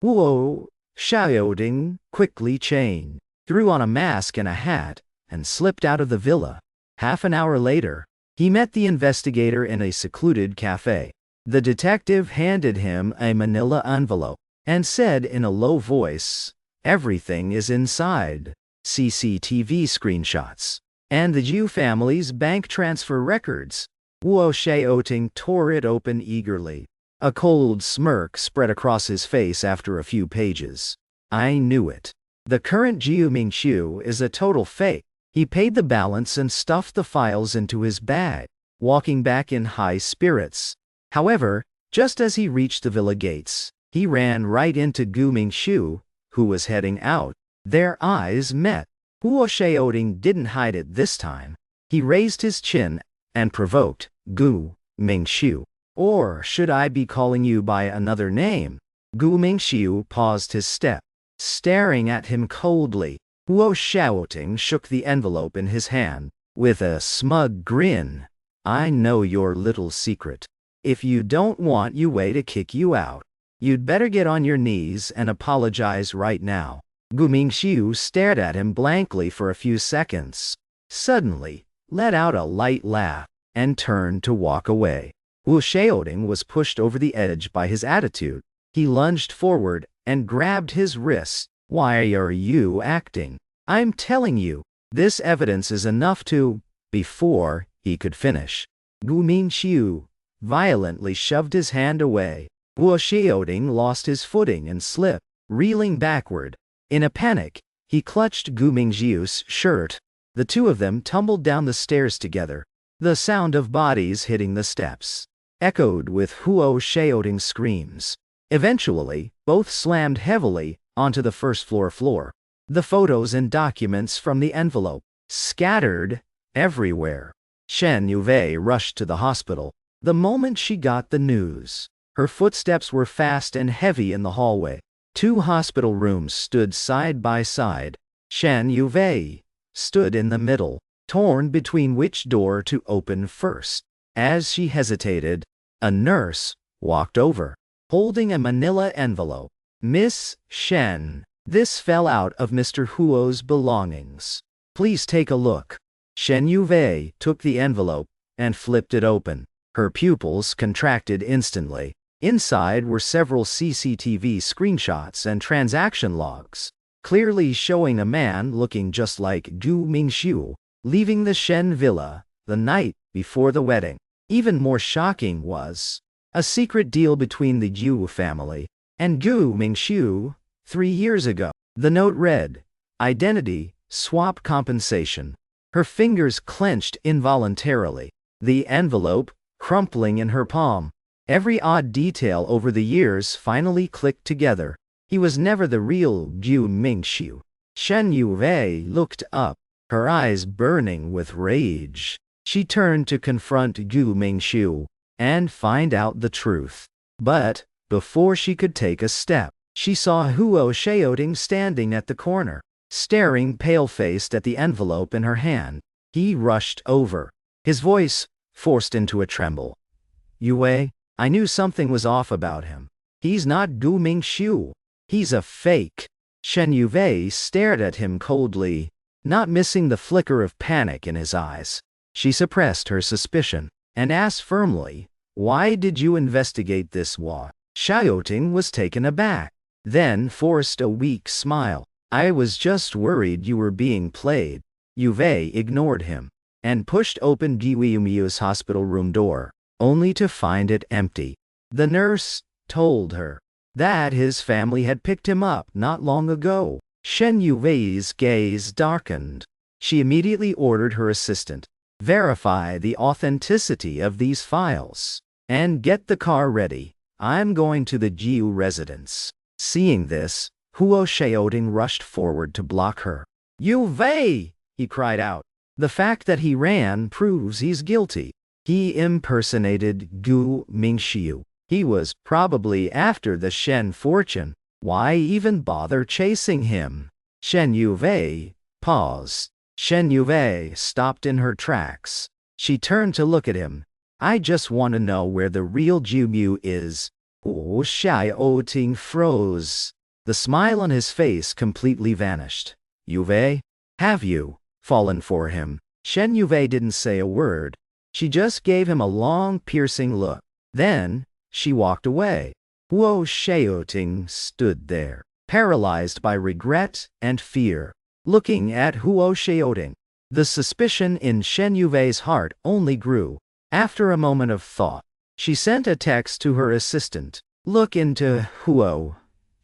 Huo Shaoting quickly changed, threw on a mask and a hat, and slipped out of the villa. Half an hour later, he met the investigator in a secluded cafe. The detective handed him a manila envelope and said in a low voice, everything is inside. CCTV screenshots and the Jiu family's bank transfer records. Huo Shaoting tore it open eagerly. A cold smirk spread across his face after a few pages. I knew it. The current Jiu Mingxiu is a total fake. He paid the balance and stuffed the files into his bag, walking back in high spirits. However, just as he reached the villa gates, He ran right into Gu Mingxiu, who was heading out. Their eyes met. Huo Xiaoding didn't hide it this time. He raised his chin and provoked, "Gu Mingxiu. Or should I be calling you by another name?" Gu Mingxiu paused his step, staring at him coldly. Huo Xiaoting shook the envelope in his hand, with a smug grin. "I know your little secret. If you don't want Yue to kick you out, you'd better get on your knees and apologize right now." Gu Mingxiu stared at him blankly for a few seconds, suddenly let out a light laugh, and turned to walk away. Wu Xiaoding was pushed over the edge by his attitude. He lunged forward and grabbed his wrist. "Why are you acting? I'm telling you, this evidence is enough to—" Before he could finish, Gu Mingxiu violently shoved his hand away. Wu Xiaoding lost his footing and slipped, reeling backward. In a panic, he clutched Gu Mingxiu's shirt. The two of them tumbled down the stairs together. The sound of bodies hitting the steps echoed with Huo Xiaoding's screams. Eventually, both slammed heavily onto the first floor. The photos and documents from the envelope scattered everywhere. Shen Yue rushed to the hospital. The moment she got the news, her footsteps were fast and heavy in the hallway. 2 hospital rooms stood side by side. Shen Yue stood in the middle, torn between which door to open first. As she hesitated, a nurse walked over, holding a manila envelope. "Miss Shen, this fell out of Mr. Huo's belongings. Please take a look." Shen Yue took the envelope and flipped it open. Her pupils contracted instantly. Inside were several CCTV screenshots and transaction logs, clearly showing a man looking just like Gu Mingxiu leaving the Shen villa the night before the wedding. Even more shocking was a secret deal between the Yu family and Gu Mingxiu 3 years ago. The note read, "Identity, swap compensation." Her fingers clenched involuntarily, the envelope crumpling in her palm. Every odd detail over the years finally clicked together. He was never the real Gu Mingxiu. Shen Yue looked up, her eyes burning with rage. She turned to confront Gu Mingxiu and find out the truth. But before she could take a step, she saw Huo Xiaoding standing at the corner, staring pale-faced at the envelope in her hand. He rushed over, his voice forced into a tremble. "Yue, I knew something was off about him. He's not Gu Mingxiu. He's a fake." Shen Yue stared at him coldly, not missing the flicker of panic in his eyes. She suppressed her suspicion and asked firmly, "Why did you investigate this Hua?" Xiaoting was taken aback, then forced a weak smile. "I was just worried you were being played." Yue ignored him and pushed open Guiyumiu's hospital room door, only to find it empty. The nurse told her that his family had picked him up not long ago. Shen Yui's gaze darkened. She immediately ordered her assistant, "Verify the authenticity of these files, and get the car ready. I'm going to the Jiu residence." Seeing this, Huo Xiaoding rushed forward to block her. "Yue!" he cried out. The fact that he ran proves he's guilty. He impersonated Gu Mingxiu. He was probably after the Shen fortune. Why even bother chasing him? Shen Yue paused. Shen Yue stopped in her tracks. She turned to look at him. "I just want to know where the real Jiu is." Huo Xiaoting froze. The smile on his face completely vanished. "Yue, have you fallen for him?" Shen Yue didn't say a word. She just gave him a long, piercing look. Then, she walked away. Huo Xiaoting stood there, paralyzed by regret and fear, looking at Huo Xiaoding. The suspicion in Shen Yue's heart only grew. After a moment of thought, she sent a text to her assistant. "Look into Huo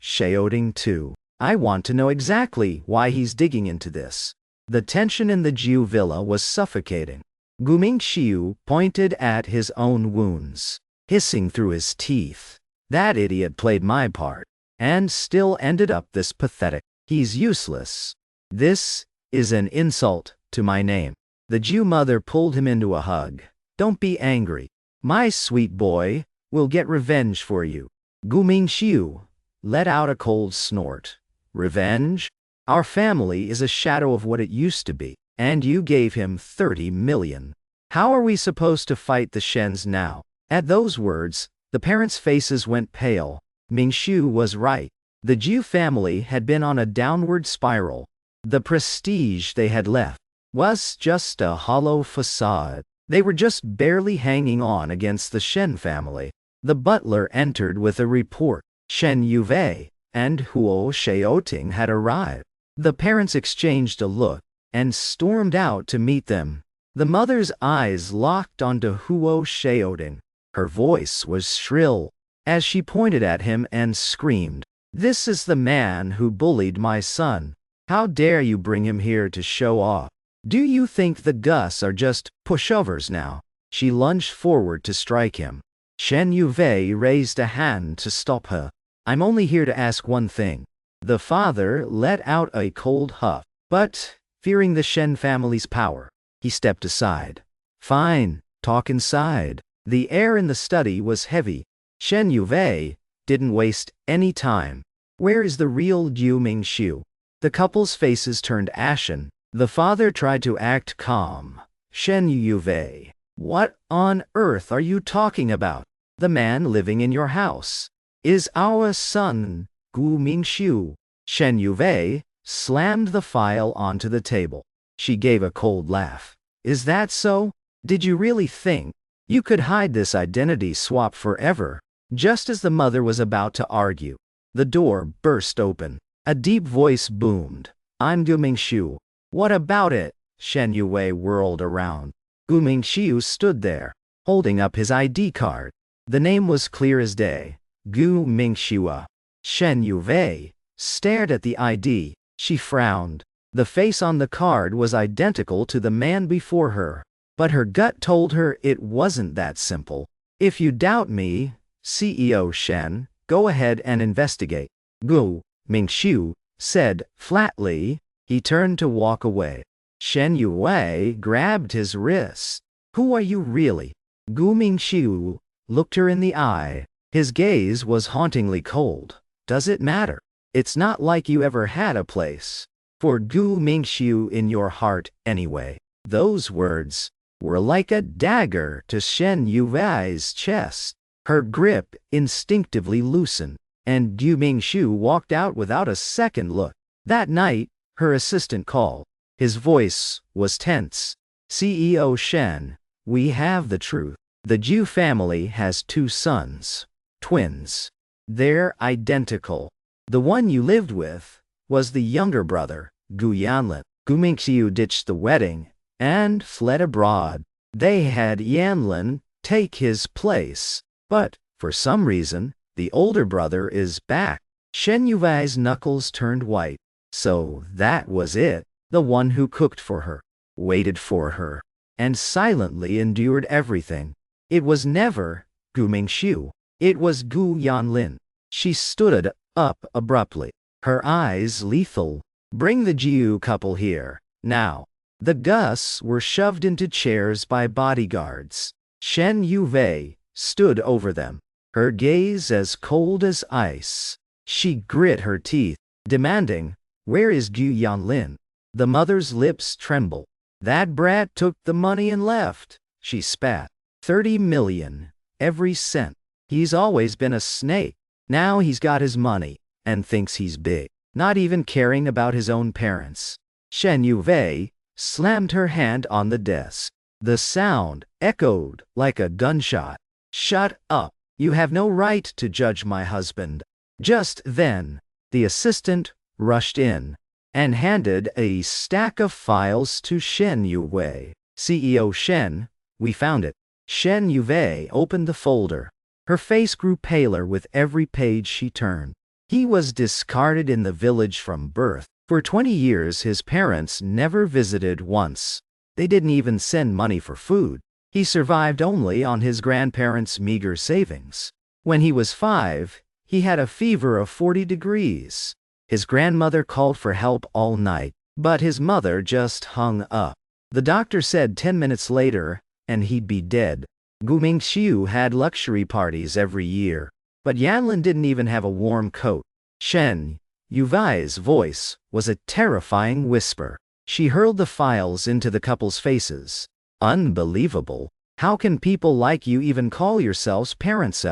Xiaoding too. I want to know exactly why he's digging into this." The tension in the Jiu villa was suffocating. Gu Mingxiu pointed at his own wounds, hissing through his teeth. That idiot played my part, and still ended up this pathetic. He's useless. This is an insult to my name. The Jew mother pulled him into a hug. Don't be angry. My sweet boy will get revenge for you. Gu Mingxiu let out a cold snort. Revenge? Our family is a shadow of what it used to be, and you gave him 30 million. How are we supposed to fight the Shens now? At those words, the parents' faces went pale. Mingxiu was right. The Jew family had been on a downward spiral. The prestige they had left was just a hollow facade. They were just barely hanging on against the Shen family. The butler entered with a report. Shen Yuvei and Huo Xiaoting had arrived. The parents exchanged a look and stormed out to meet them. The mother's eyes locked onto Huo Xiaoting. Her voice was shrill as she pointed at him and screamed, "This is the man who bullied my son. How dare you bring him here to show off? Do you think the Gus are just pushovers now?" She lunged forward to strike him. Shen Yuvei raised a hand to stop her. "I'm only here to ask one thing." The father let out a cold huff, but, fearing the Shen family's power, he stepped aside. "Fine, talk inside." The air in the study was heavy. Shen Yuvei didn't waste any time. "Where is the real Yu Mingxiu?" The couple's faces turned ashen. The father tried to act calm. "Shen Yuvei, what on earth are you talking about? The man living in your house is our son, Gu Mingxiu." Shen Yuvei slammed the file onto the table. She gave a cold laugh. "Is that so? Did you really think you could hide this identity swap forever?" Just as the mother was about to argue, the door burst open. A deep voice boomed. "I'm Gu Mingxiu." "What about it?" Shen Yuvei whirled around. Gu Mingxiu stood there, holding up his ID card. The name was clear as day. Gu Mingxiu. Shen Yuvei stared at the ID. She frowned. The face on the card was identical to the man before her. But her gut told her it wasn't that simple. "If you doubt me, CEO Shen, go ahead and investigate," Gu Mingxiu said flatly. He turned to walk away. Shen Yuvei grabbed his wrist. "Who are you really?" Gu Mingxiu looked her in the eye. His gaze was hauntingly cold. "Does it matter? It's not like you ever had a place for Gu Mingxiu in your heart anyway." Those words were like a dagger to Shen Yuvei's chest. Her grip instinctively loosened, and Gu Mingxiu walked out without a second look. That night, her assistant called. His voice was tense. "CEO Shen, we have the truth. The Jew family has 2 sons. Twins. They're identical. The one you lived with was the younger brother, Gu Yanlin." Gu Mingxiu ditched the wedding and fled abroad. They had Yanlin take his place. But, for some reason, the older brother is back. Shen Yuvei's knuckles turned white. So that was it. The one who cooked for her, waited for her, and silently endured everything. It was never Gu Mingxiu. It was Gu Yanlin. She stood up abruptly, her eyes lethal. "Bring the Jiu couple here, now." The Gus were shoved into chairs by bodyguards. Shen Yuvei stood over them, her gaze as cold as ice. She grit her teeth, demanding, "Where is Gu Yanlin?" The mother's lips trembled. "That brat took the money and left," she spat. 30 million, every cent. He's always been a snake. Now he's got his money, and thinks he's big, not even caring about his own parents. Shen Yuvei slammed her hand on the desk. The sound echoed like a gunshot. "Shut up. You have no right to judge my husband." Just then, the assistant rushed in and handed a stack of files to Shen Yuvei. "CEO Shen, we found it." Shen Yuvei opened the folder. Her face grew paler with every page she turned. He was discarded in the village from birth. For 20 years his parents never visited once. They didn't even send money for food. He survived only on his grandparents' meager savings. When he was 5, he had a fever of 40 degrees. His grandmother called for help all night, but his mother just hung up. The doctor said 10 minutes later, and he'd be dead. Gu Mingxiu had luxury parties every year, but Yanlin didn't even have a warm coat. Shen Yuvai's voice was a terrifying whisper. She hurled the files into the couple's faces. Unbelievable. How can people like you even call yourselves parents?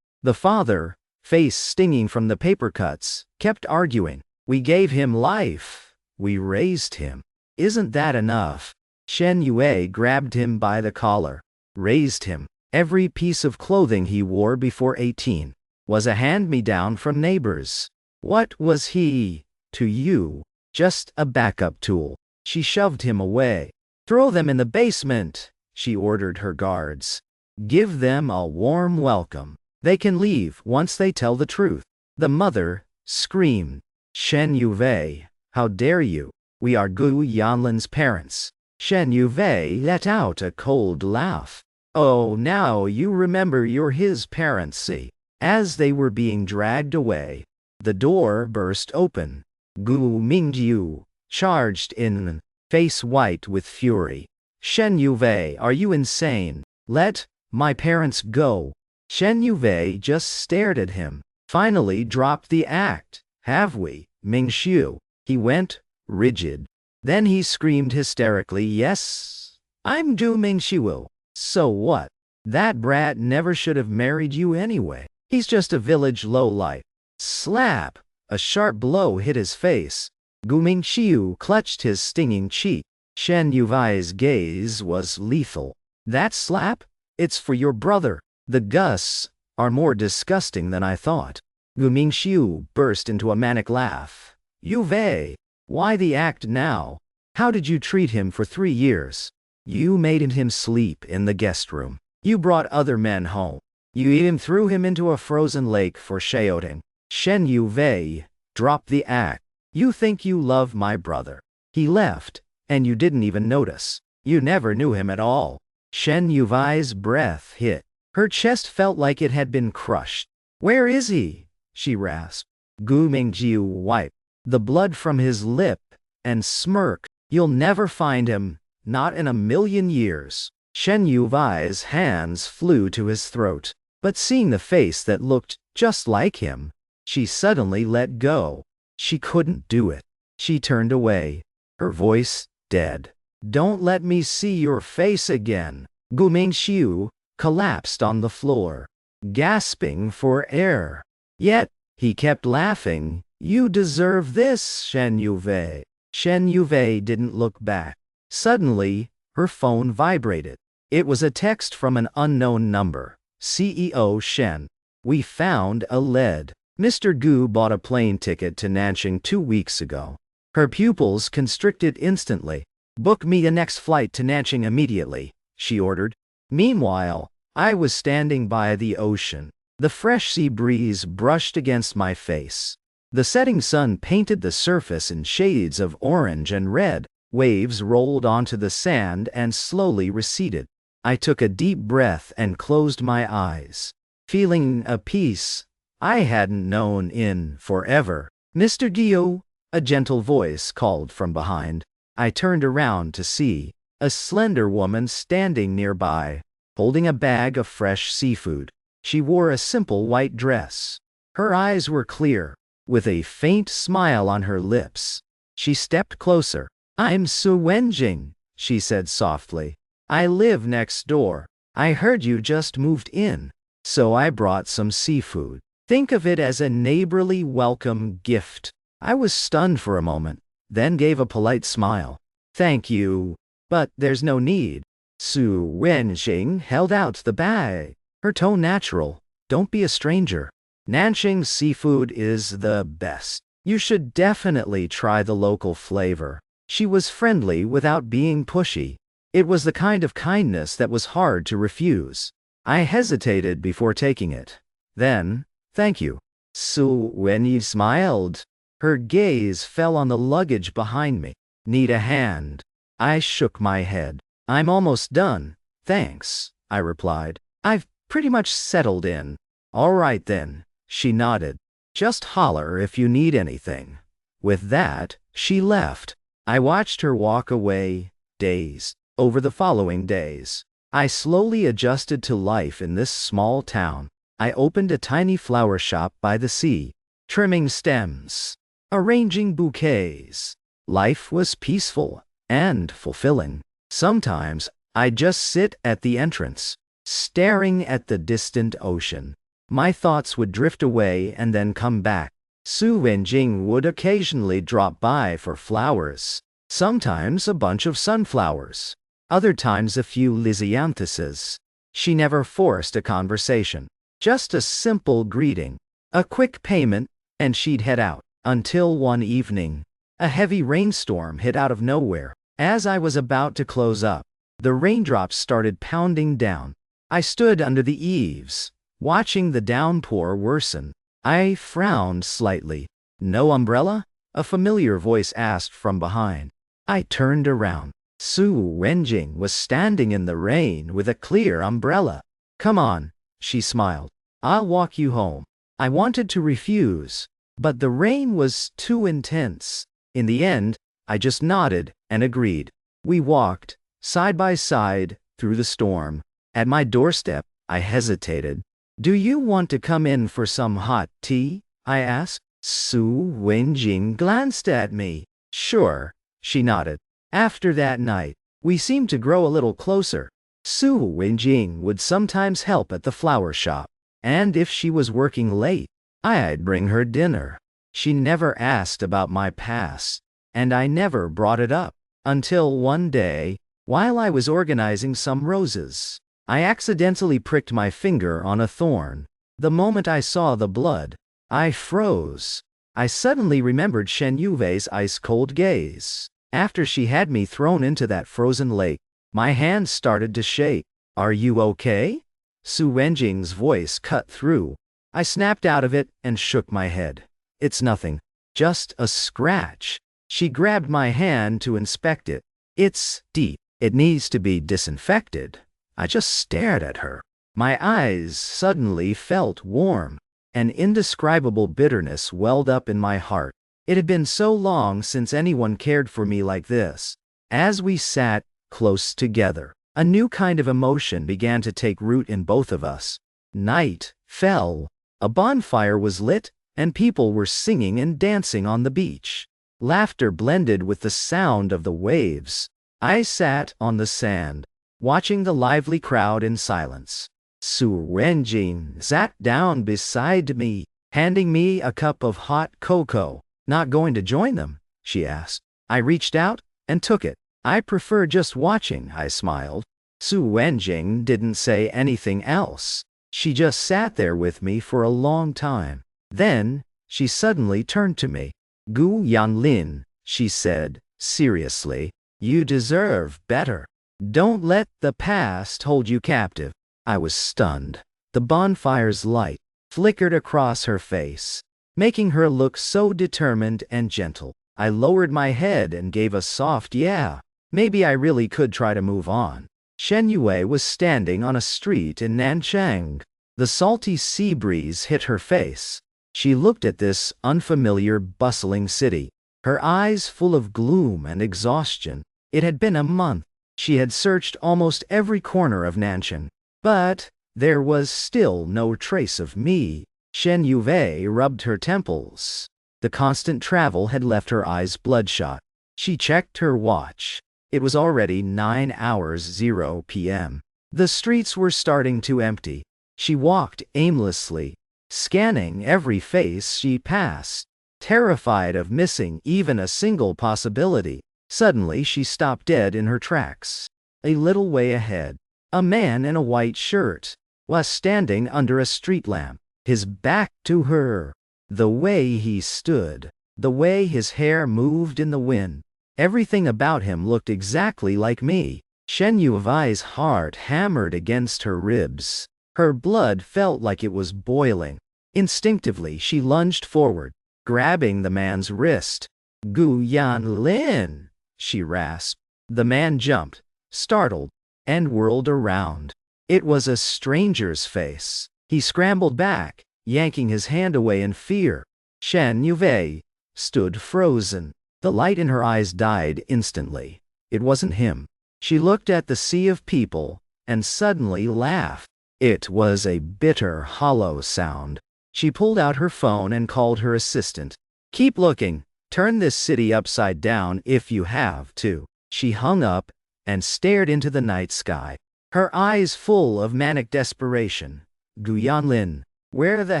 The father, face stinging from the paper cuts, kept arguing. We gave him life. We raised him. Isn't that enough? Shen Yue grabbed him by the collar. Raised him. Every piece of clothing he wore before 18 was a hand-me-down from neighbors. What was he to you? Just a backup tool. She shoved him away. Throw them in the basement, she ordered her guards. Give them a warm welcome. They can leave once they tell the truth. The mother screamed. Shen Yue, how dare you? We are Gu Yanlin's parents. Shen Yue let out a cold laugh. Oh, now you remember you're his parents. See. As they were being dragged away, the door burst open. Gu Mingyu charged in, face white with fury. Shen Yue, are you insane? Let my parents go. Shen Yue just stared at him. Finally dropped the act. Have we, Mingxiu? He went rigid. Then he screamed hysterically, yes, I'm Gu Mingxiu. So what? That brat never should have married you anyway. He's just a village lowlife. Slap! A sharp blow hit his face. Gu Mingxiu clutched his stinging cheek. Shen Yuai's gaze was lethal. That slap? It's for your brother. The Gus are more disgusting than I thought. Gu Mingxiu burst into a manic laugh. Yue, why the act now? How did you treat him for 3 years? You made him sleep in the guest room. You brought other men home. You even threw him into a frozen lake for showdown. Shen Yue, drop the act. You think you love my brother. He left, and you didn't even notice. You never knew him at all. Shen Yuai's breath hit. Her chest felt like it had been crushed. Where is he? She rasped. Gu Mingjiu wiped the blood from his lip and smirked. You'll never find him, not in a million years. Shen Yuai's hands flew to his throat, but seeing the face that looked just like him, she suddenly let go. She couldn't do it. She turned away, her voice dead. Don't let me see your face again. Gu Mingxiu collapsed on the floor, gasping for air. Yet, he kept laughing. You deserve this, Shen Yue. Shen Yue didn't look back. Suddenly, her phone vibrated. It was a text from an unknown number. CEO Shen. We found a lead. Mr. Gu bought a plane ticket to Nanjing 2 weeks ago. Her pupils constricted instantly. Book me a next flight to Nanjing immediately, she ordered. Meanwhile, I was standing by the ocean. The fresh sea breeze brushed against my face. The setting sun painted the surface in shades of orange and red. Waves rolled onto the sand and slowly receded. I took a deep breath and closed my eyes, feeling a peace I hadn't known in forever. Mr. Dio, a gentle voice called from behind. I turned around to see a slender woman standing nearby, holding a bag of fresh seafood. She wore a simple white dress. Her eyes were clear, with a faint smile on her lips. She stepped closer. I'm Su Wenjing, she said softly. I live next door. I heard you just moved in, so I brought some seafood. Think of it as a neighborly welcome gift. I was stunned for a moment, then gave a polite smile. Thank you, but there's no need. Su Wenjing held out the bag, her tone natural. Don't be a stranger. Nanjing seafood is the best. You should definitely try the local flavor. She was friendly without being pushy. It was the kind of kindness that was hard to refuse. I hesitated before taking it. Then, thank you. Su Wenyi smiled. Her gaze fell on the luggage behind me. Need a hand? I shook my head. I'm almost done, thanks, I replied. I've pretty much settled in. All right then, she nodded. Just holler if you need anything. With that, she left. I watched her walk away, dazed. Over the following days, I slowly adjusted to life in this small town. I opened a tiny flower shop by the sea, trimming stems, arranging bouquets. Life was peaceful and fulfilling. Sometimes, I'd just sit at the entrance, staring at the distant ocean. My thoughts would drift away and then come back. Su Wenjing would occasionally drop by for flowers, sometimes a bunch of sunflowers, other times a few lisianthuses. She never forced a conversation, just a simple greeting, a quick payment, and she'd head out. Until one evening, a heavy rainstorm hit out of nowhere. As I was about to close up, the raindrops started pounding down. I stood under the eaves, watching the downpour worsen. I frowned slightly. "No umbrella?" a familiar voice asked from behind. I turned around. Su Wenjing was standing in the rain with a clear umbrella. "Come on," she smiled. "I'll walk you home." I wanted to refuse, but the rain was too intense. In the end, I just nodded and agreed. We walked, side by side, through the storm. At my doorstep, I hesitated. "Do you want to come in for some hot tea?" I asked. Su Wenjing glanced at me. "Sure," she nodded. After that night, we seemed to grow a little closer. Su Wenjing would sometimes help at the flower shop, and if she was working late, I'd bring her dinner. She never asked about my past, and I never brought it up. Until one day, while I was organizing some roses, I accidentally pricked my finger on a thorn. The moment I saw the blood, I froze. I suddenly remembered Shen Yuwei's ice-cold gaze. After she had me thrown into that frozen lake, my hands started to shake. "Are you okay?" Su Wenjing's voice cut through. I snapped out of it and shook my head. "It's nothing. Just a scratch." She grabbed my hand to inspect it. "It's deep. It needs to be disinfected." I just stared at her. My eyes suddenly felt warm. An indescribable bitterness welled up in my heart. It had been so long since anyone cared for me like this. As we sat close together, a new kind of emotion began to take root in both of us. Night fell. A bonfire was lit, and people were singing and dancing on the beach. Laughter blended with the sound of the waves. I sat on the sand, watching the lively crowd in silence. Su Wenjing sat down beside me, handing me a cup of hot cocoa. "Not going to join them?" she asked. I reached out and took it. "I prefer just watching," I smiled. Su Wenjing didn't say anything else. She just sat there with me for a long time. Then, she suddenly turned to me. "Gu Yanlin," she said, seriously, "you deserve better. Don't let the past hold you captive." I was stunned. The bonfire's light flickered across her face, making her look so determined and gentle. I lowered my head and gave a soft yeah. Maybe I really could try to move on. Shen Yue was standing on a street in Nanchang. The salty sea breeze hit her face. She looked at this unfamiliar, bustling city, her eyes full of gloom and exhaustion. It had been a month. She had searched almost every corner of Nanchang, but there was still no trace of me. Shen Yue rubbed her temples. The constant travel had left her eyes bloodshot. She checked her watch. It was already 9:00 p.m. The streets were starting to empty. She walked aimlessly, scanning every face she passed, terrified of missing even a single possibility. Suddenly she stopped dead in her tracks. A little way ahead, a man in a white shirt was standing under a street lamp, his back to her. The way he stood, the way his hair moved in the wind, everything about him looked exactly like me. Shen Yuai's heart hammered against her ribs. Her blood felt like it was boiling. Instinctively, she lunged forward, grabbing the man's wrist. "Gu Yanlin," she rasped. The man jumped, startled, and whirled around. It was a stranger's face. He scrambled back, yanking his hand away in fear. Shen Yue stood frozen. The light in her eyes died instantly. It wasn't him. She looked at the sea of people, and suddenly laughed. It was a bitter, hollow sound. She pulled out her phone and called her assistant. "Keep looking. Turn this city upside down if you have to." She hung up and stared into the night sky, her eyes full of manic desperation. "Gu Yanlin, where the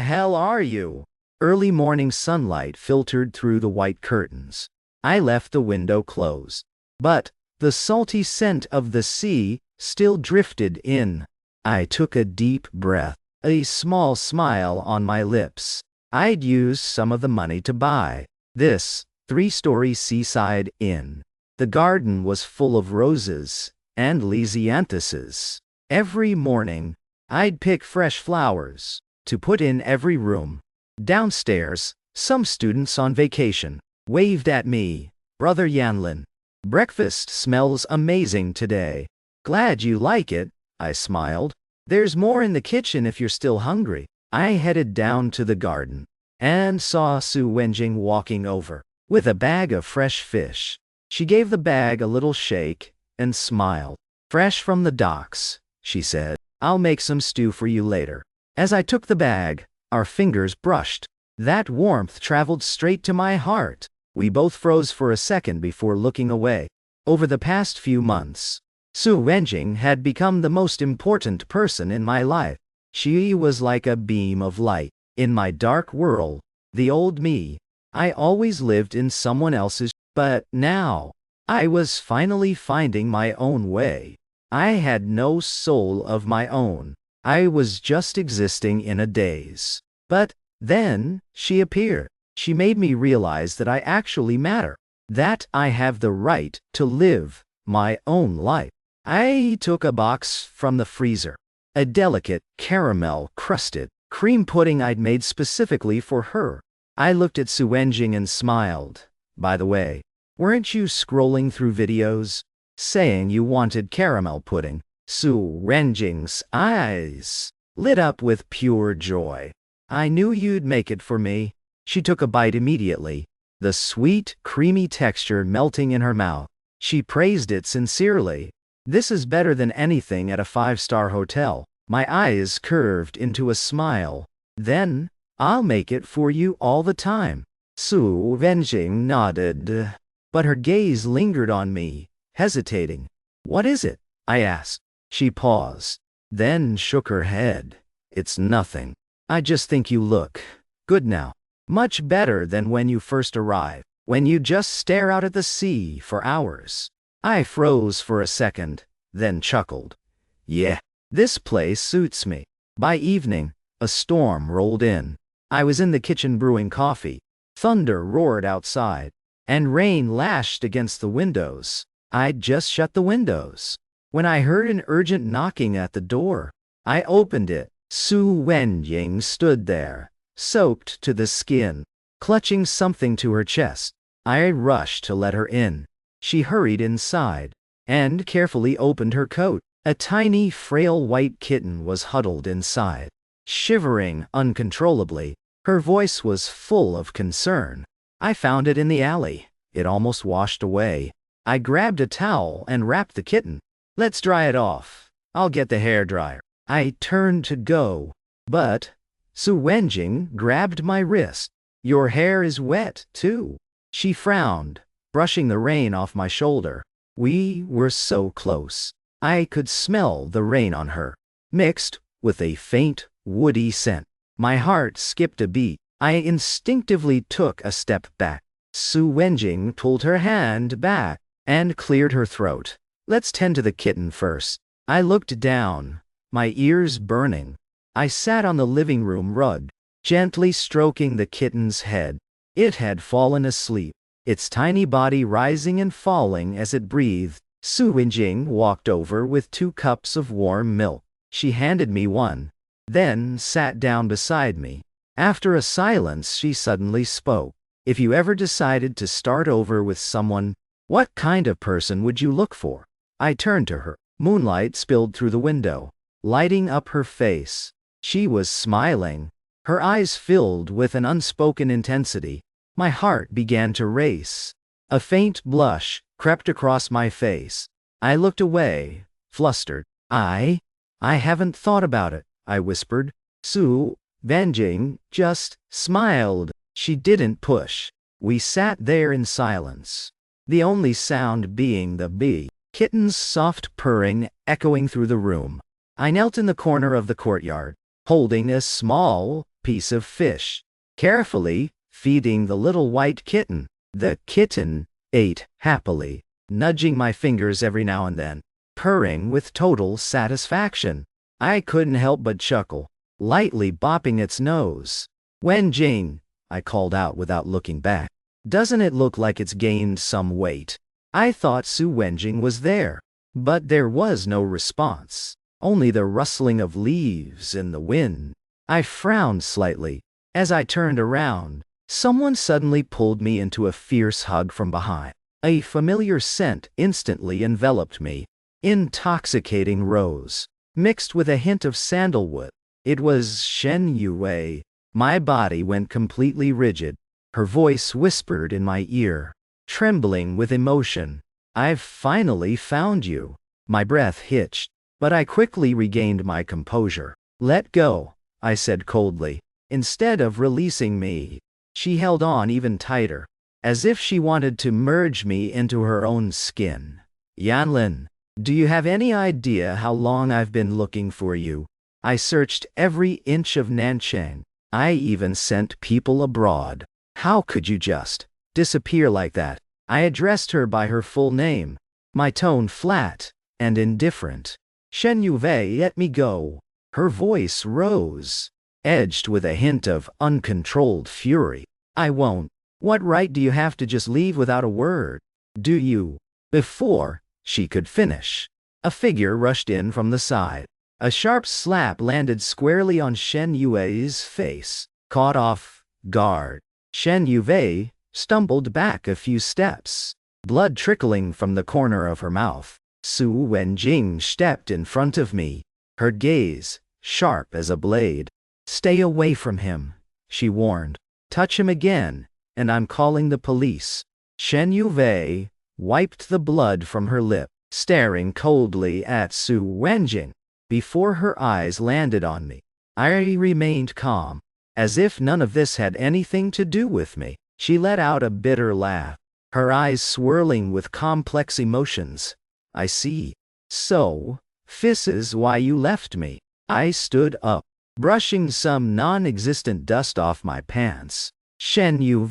hell are you?" Early morning sunlight filtered through the white curtains. I left the window closed, but the salty scent of the sea still drifted in. I took a deep breath, a small smile on my lips. I'd used some of the money to buy this 3-story seaside inn. The garden was full of roses and lisianthuses. Every morning, I'd pick fresh flowers to put in every room. Downstairs, some students on vacation waved at me. "Brother Yanlin, breakfast smells amazing today." "Glad you like it," I smiled. "There's more in the kitchen if you're still hungry." I headed down to the garden and saw Su Wenjing walking over with a bag of fresh fish. She gave the bag a little shake and smiled. "Fresh from the docks," she said. "I'll make some stew for you later." As I took the bag, our fingers brushed. That warmth traveled straight to my heart. We both froze for a second before looking away. Over the past few months, Su Wenjing had become the most important person in my life. She was like a beam of light. In my dark world, the old me, I always lived in someone else's, but now, I was finally finding my own way. I had no soul of my own. I was just existing in a daze. But then, she appeared. She made me realize that I actually matter, that I have the right to live my own life. I took a box from the freezer, a delicate, caramel-crusted cream pudding I'd made specifically for her. I looked at Su Wenjing and smiled. "By the way, weren't you scrolling through videos saying you wanted caramel pudding?" Su Wenjing's eyes lit up with pure joy. "I knew you'd make it for me." She took a bite immediately, the sweet, creamy texture melting in her mouth. She praised it sincerely. "This is better than anything at a 5-star hotel." My eyes curved into a smile. "Then, I'll make it for you all the time." Su Wenjing nodded, but her gaze lingered on me, hesitating. "What is it?" I asked. She paused, then shook her head. "It's nothing. I just think you look good now. Much better than when you first arrived, when you just stare out at the sea for hours." I froze for a second, then chuckled. "Yeah, this place suits me." By evening, a storm rolled in. I was in the kitchen brewing coffee. Thunder roared outside, and rain lashed against the windows. I'd just shut the windows when I heard an urgent knocking at the door. I opened it. Su Wenjing stood there, soaked to the skin, clutching something to her chest. I rushed to let her in. She hurried inside and carefully opened her coat. A tiny, frail white kitten was huddled inside, shivering uncontrollably. Her voice was full of concern. "I found it in the alley. It almost washed away." I grabbed a towel and wrapped the kitten. "Let's dry it off. I'll get the hairdryer." I turned to go, but Su Wenjing grabbed my wrist. "Your hair is wet, too." She frowned, brushing the rain off my shoulder. We were so close. I could smell the rain on her, mixed with a faint, woody scent. My heart skipped a beat. I instinctively took a step back. Su Wenjing pulled her hand back and cleared her throat. "Let's tend to the kitten first." I looked down, my ears burning. I sat on the living room rug, gently stroking the kitten's head. It had fallen asleep, its tiny body rising and falling as it breathed. Su Wenjing walked over with 2 cups of warm milk. She handed me one, then sat down beside me. After a silence, she suddenly spoke. "If you ever decided to start over with someone, what kind of person would you look for?" I turned to her. Moonlight spilled through the window, lighting up her face. She was smiling, her eyes filled with an unspoken intensity. My heart began to race. A faint blush crept across my face. I looked away, flustered. I haven't thought about it, I whispered. Su Wenjing just smiled. She didn't push. We sat there in silence, the only sound being the kitten's soft purring echoing through the room. I knelt in the corner of the courtyard, holding a small piece of fish, carefully feeding the little white kitten. The kitten ate happily, nudging my fingers every now and then, purring with total satisfaction. I couldn't help but chuckle, lightly bopping its nose. Wenjing, I called out without looking back. Doesn't it look like it's gained some weight? I thought Su Wenjing was there, but there was no response, only the rustling of leaves in the wind. I frowned slightly. As I turned around, someone suddenly pulled me into a fierce hug from behind. A familiar scent instantly enveloped me, intoxicating rose, mixed with a hint of sandalwood. It was Shen Yue. My body went completely rigid. Her voice whispered in my ear, trembling with emotion. I've finally found you. My breath hitched, but I quickly regained my composure. Let go, I said coldly. Instead of releasing me, she held on even tighter, as if she wanted to merge me into her own skin. Yanlin, do you have any idea how long I've been looking for you? I searched every inch of Nanchang. I even sent people abroad. How could you just disappear like that? I addressed her by her full name, my tone flat and indifferent. Shen Yue, let me go. Her voice rose, edged with a hint of uncontrolled fury. I won't. What right do you have to just leave without a word? Do you? Before she could finish, a figure rushed in from the side. A sharp slap landed squarely on Shen Yue's face. Caught off guard, Shen Yue stumbled back a few steps, blood trickling from the corner of her mouth. Su Wenjing stepped in front of me, her gaze sharp as a blade. Stay away from him, she warned. Touch him again, and I'm calling the police. Shen Yue wiped the blood from her lip, staring coldly at Su Wenjing. Before her eyes landed on me, I remained calm, as if none of this had anything to do with me. She let out a bitter laugh, her eyes swirling with complex emotions. I see. So, this is why you left me. I stood up, brushing some non-existent dust off my pants. Shen Yue,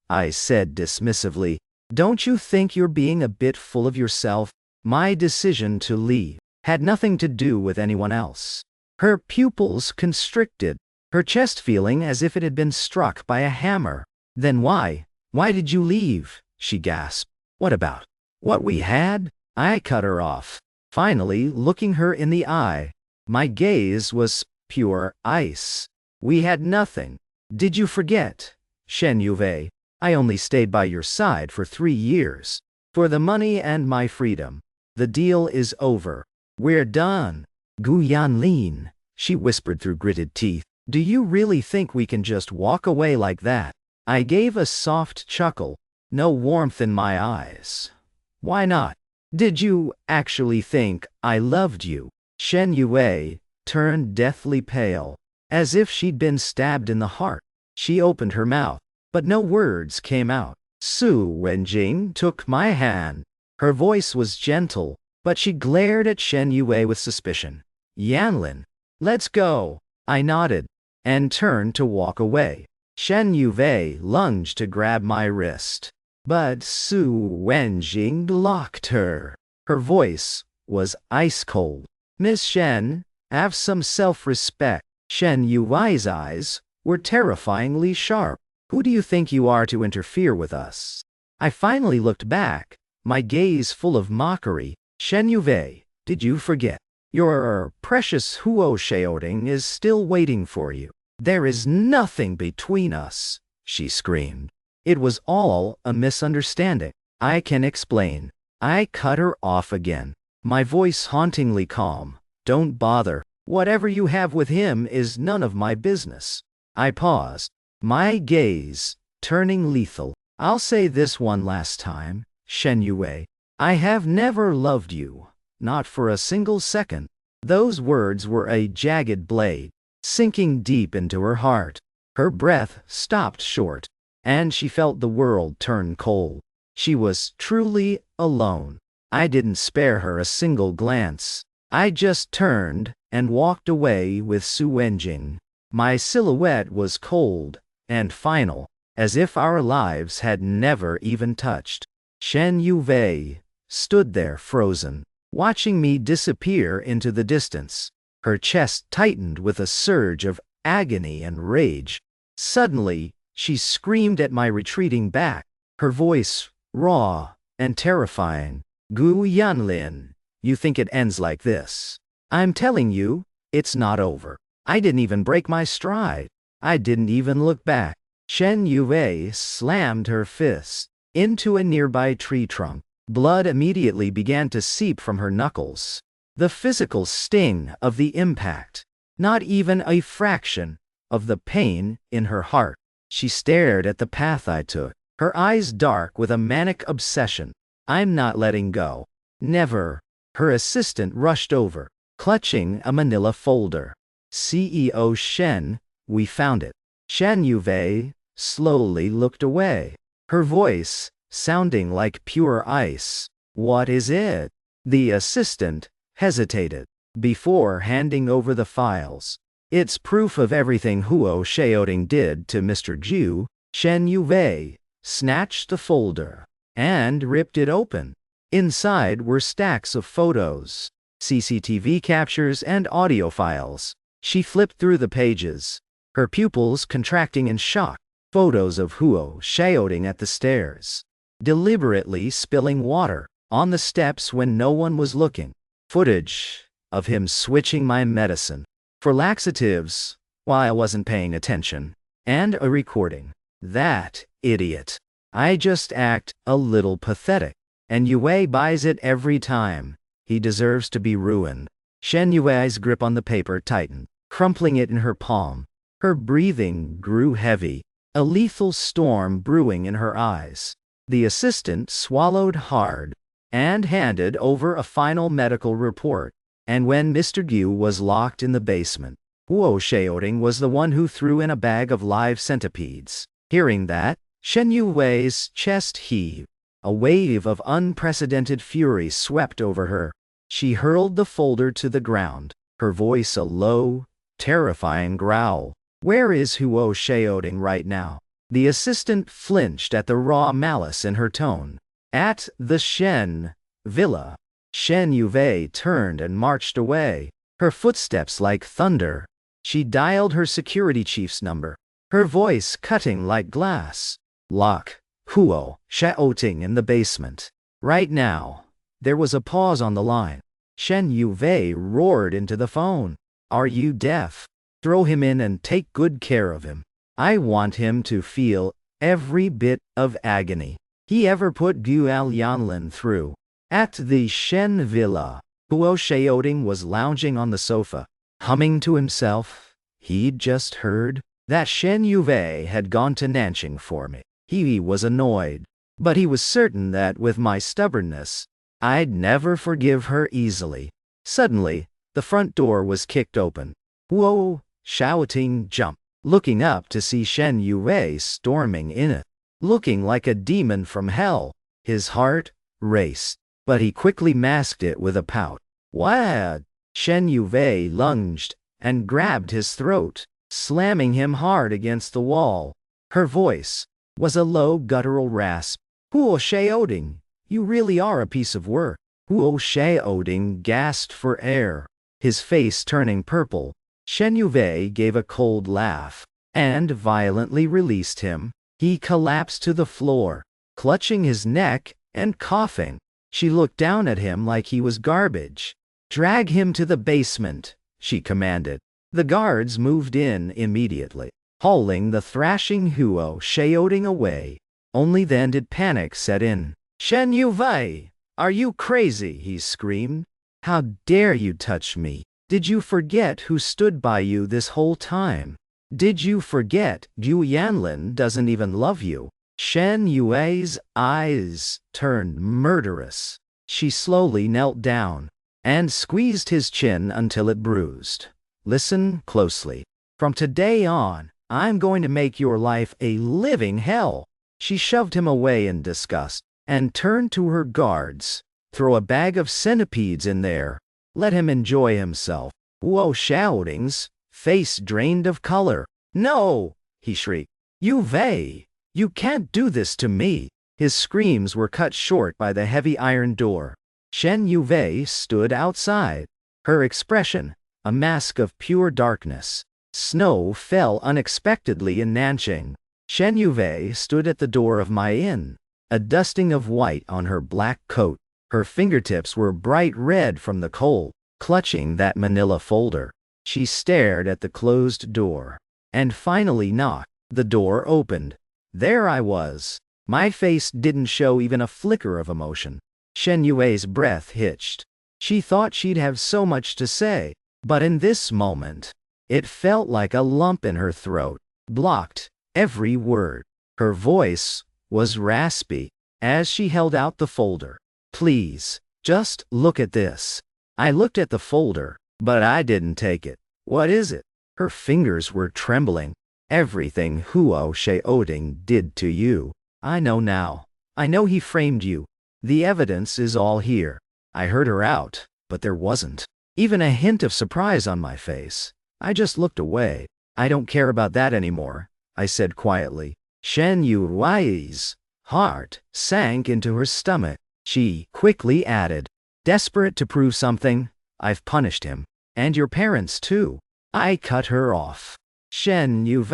I said dismissively, don't you think you're being a bit full of yourself? My decision to leave had nothing to do with anyone else. Her pupils constricted, her chest feeling as if it had been struck by a hammer. Then why did you leave? She gasped. What about what we had? I cut her off, finally looking her in the eye. My gaze was pure ice. We had nothing. Did you forget? Shen Yue, I only stayed by your side for 3 years. For the money and my freedom. The deal is over. We're done. Gu Yanlin, she whispered through gritted teeth. Do you really think we can just walk away like that? I gave a soft chuckle, no warmth in my eyes. Why not? Did you actually think I loved you? Shen Yue turned deathly pale, as if she'd been stabbed in the heart. She opened her mouth, but no words came out. Su Wenjing took my hand. Her voice was gentle, but she glared at Shen Yue with suspicion. Yanlin, let's go. I nodded, and turned to walk away. Shen Yue lunged to grab my wrist, but Su Wenjing blocked her. Her voice was ice cold. Miss Shen, have some self-respect. Shen Yue's eyes were terrifyingly sharp. Who do you think you are to interfere with us? I finally looked back, my gaze full of mockery. Shen Yue, did you forget? Your precious Huo Shaoding is still waiting for you. There is nothing between us, she screamed. It was all a misunderstanding. I can explain. I cut her off again, my voice hauntingly calm. Don't bother. Whatever you have with him is none of my business. I paused, my gaze turning lethal. I'll say this one last time, Shen Yue. I have never loved you, not for a single second. Those words were a jagged blade, sinking deep into her heart. Her breath stopped short, and she felt the world turn cold. She was truly alone. I didn't spare her a single glance. I just turned and walked away with Su Wenjing. My silhouette was cold and final, as if our lives had never even touched. Shen Yue stood there frozen, watching me disappear into the distance. Her chest tightened with a surge of agony and rage. Suddenly, she screamed at my retreating back, her voice raw and terrifying. Gu Yanlin, you think it ends like this? I'm telling you, it's not over. I didn't even break my stride. I didn't even look back. Shen Yue slammed her fist into a nearby tree trunk. Blood immediately began to seep from her knuckles. The physical sting of the impact, not even a fraction of the pain in her heart. She stared at the path I took, her eyes dark with a manic obsession. I'm not letting go. Never. Her assistant rushed over, clutching a manila folder. CEO Shen, we found it. Shen Yue slowly looked away, her voice sounding like pure ice. What is it? The assistant hesitated before handing over the files. It's proof of everything Huo Shaoding did to Mr. Ju. Shen Yue snatched the folder and ripped it open. Inside were stacks of photos, CCTV captures, and audio files. She flipped through the pages, her pupils contracting in shock. Photos of Huo Shaoding at the stairs, deliberately spilling water on the steps when no one was looking. Footage of him switching my medicine for laxatives while I wasn't paying attention. And a recording. That idiot. I just act a little pathetic. And Yue buys it every time. He deserves to be ruined. Shen Yue's grip on the paper tightened, crumpling it in her palm. Her breathing grew heavy, a lethal storm brewing in her eyes. The assistant swallowed hard and handed over a final medical report. And when Mr. Gu was locked in the basement, Huo Shaoding was the one who threw in a bag of live centipedes. Hearing that, Shen Yue's chest heaved. A wave of unprecedented fury swept over her. She hurled the folder to the ground, her voice a low, terrifying growl. Where is Huo Shaoding right now? The assistant flinched at the raw malice in her tone. At the Shen Villa. Shen Yue turned and marched away, her footsteps like thunder. She dialed her security chief's number, her voice cutting like glass. Lock Huo Shaoding in the basement. Right now. There was a pause on the line. Shen Yue roared into the phone. Are you deaf? Throw him in and take good care of him. I want him to feel every bit of agony he ever put Gual Yanlin through. At the Shen Villa, Huo Shaoding was lounging on the sofa, humming to himself. He'd just heard that Shen Yue had gone to Nanjing for me. He was annoyed, but he was certain that with my stubbornness, I'd never forgive her easily. Suddenly, the front door was kicked open. Huo Shaoding jumped, looking up to see Shen Yue storming in it, looking like a demon from hell. His heart raced, but he quickly masked it with a pout. What? Shen Yue lunged and grabbed his throat, slamming him hard against the wall. Her voice was a low guttural rasp. Huo Shaoding, you really are a piece of work. Huo Shaoding gasped for air, his face turning purple. Shen Yue gave a cold laugh and violently released him. He collapsed to the floor, clutching his neck and coughing. She looked down at him like he was garbage. Drag him to the basement, she commanded. The guards moved in immediately, hauling the thrashing Huo Shaoding away. Only then did panic set in. Shen Yue, are you crazy? He screamed. How dare you touch me? Did you forget who stood by you this whole time? Did you forget Gu Yanlin doesn't even love you? Shen Yue's eyes turned murderous. She slowly knelt down and squeezed his chin until it bruised. Listen closely. From today on, I'm going to make your life a living hell. She shoved him away in disgust and turned to her guards. Throw a bag of centipedes in there. Let him enjoy himself. Whoa, shoutings, face drained of color. No, he shrieked. Yue, you can't do this to me. His screams were cut short by the heavy iron door. Shen Yue stood outside. Her expression, a mask of pure darkness. Snow fell unexpectedly in Nanjing. Shen Yue stood at the door of my inn, a dusting of white on her black coat. Her fingertips were bright red from the cold, clutching that manila folder. She stared at the closed door, and finally knocked. The door opened. There I was. My face didn't show even a flicker of emotion. Shen Yue's breath hitched. She thought she'd have so much to say, but in this moment, it felt like a lump in her throat, blocked every word. Her voice was raspy as she held out the folder. Please, just look at this. I looked at the folder, but I didn't take it. What is it? Her fingers were trembling. Everything Huo Sheoding did to you. I know now. I know he framed you. The evidence is all here. I heard her out, but there wasn't even a hint of surprise on my face. I just looked away. I don't care about that anymore, I said quietly. Shen Yue's heart sank into her stomach. She quickly added, desperate to prove something, I've punished him. And your parents too. I cut her off. Shen Yue,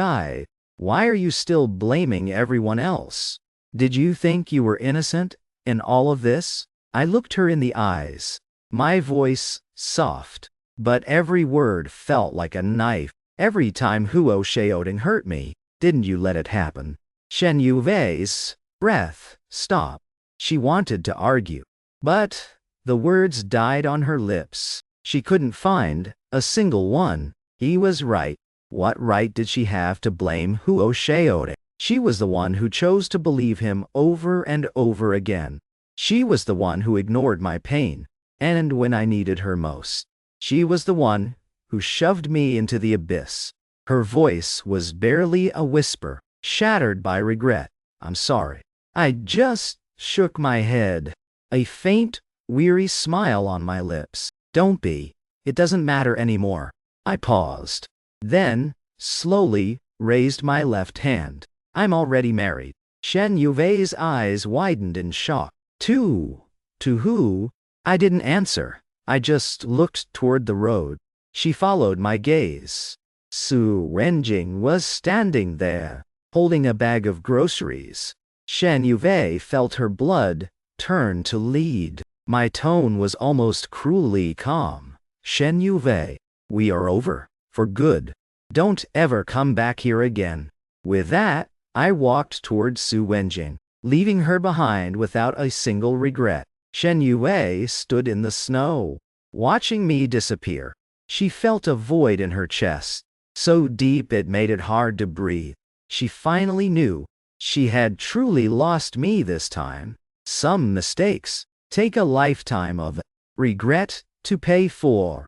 why are you still blaming everyone else? Did you think you were innocent in all of this? I looked her in the eyes, my voice soft, but every word felt like a knife. Every time Huo Sheoding hurt me, didn't you let it happen? Shen Yue's breath stopped. She wanted to argue, but the words died on her lips. She couldn't find a single one. He was right. What right did she have to blame Huo Sheoding? She was the one who chose to believe him over and over again. She was the one who ignored my pain, and when I needed her most. She was the one who shoved me into the abyss. Her voice was barely a whisper, shattered by regret. I'm sorry. I just shook my head, a faint, weary smile on my lips. Don't be. It doesn't matter anymore. I paused. Then, slowly, raised my left hand. I'm already married. Shen Yue's eyes widened in shock. To who? I didn't answer. I just looked toward the road. She followed my gaze. Su Renjing was standing there, holding a bag of groceries. Shen Yue felt her blood turn to lead. My tone was almost cruelly calm. Shen Yue, we are over. For good. Don't ever come back here again. With that, I walked toward Su Wenjing, leaving her behind without a single regret. Shen Yue stood in the snow, watching me disappear. She felt a void in her chest, so deep it made it hard to breathe. She finally knew she had truly lost me this time. Some mistakes take a lifetime of regret to pay for.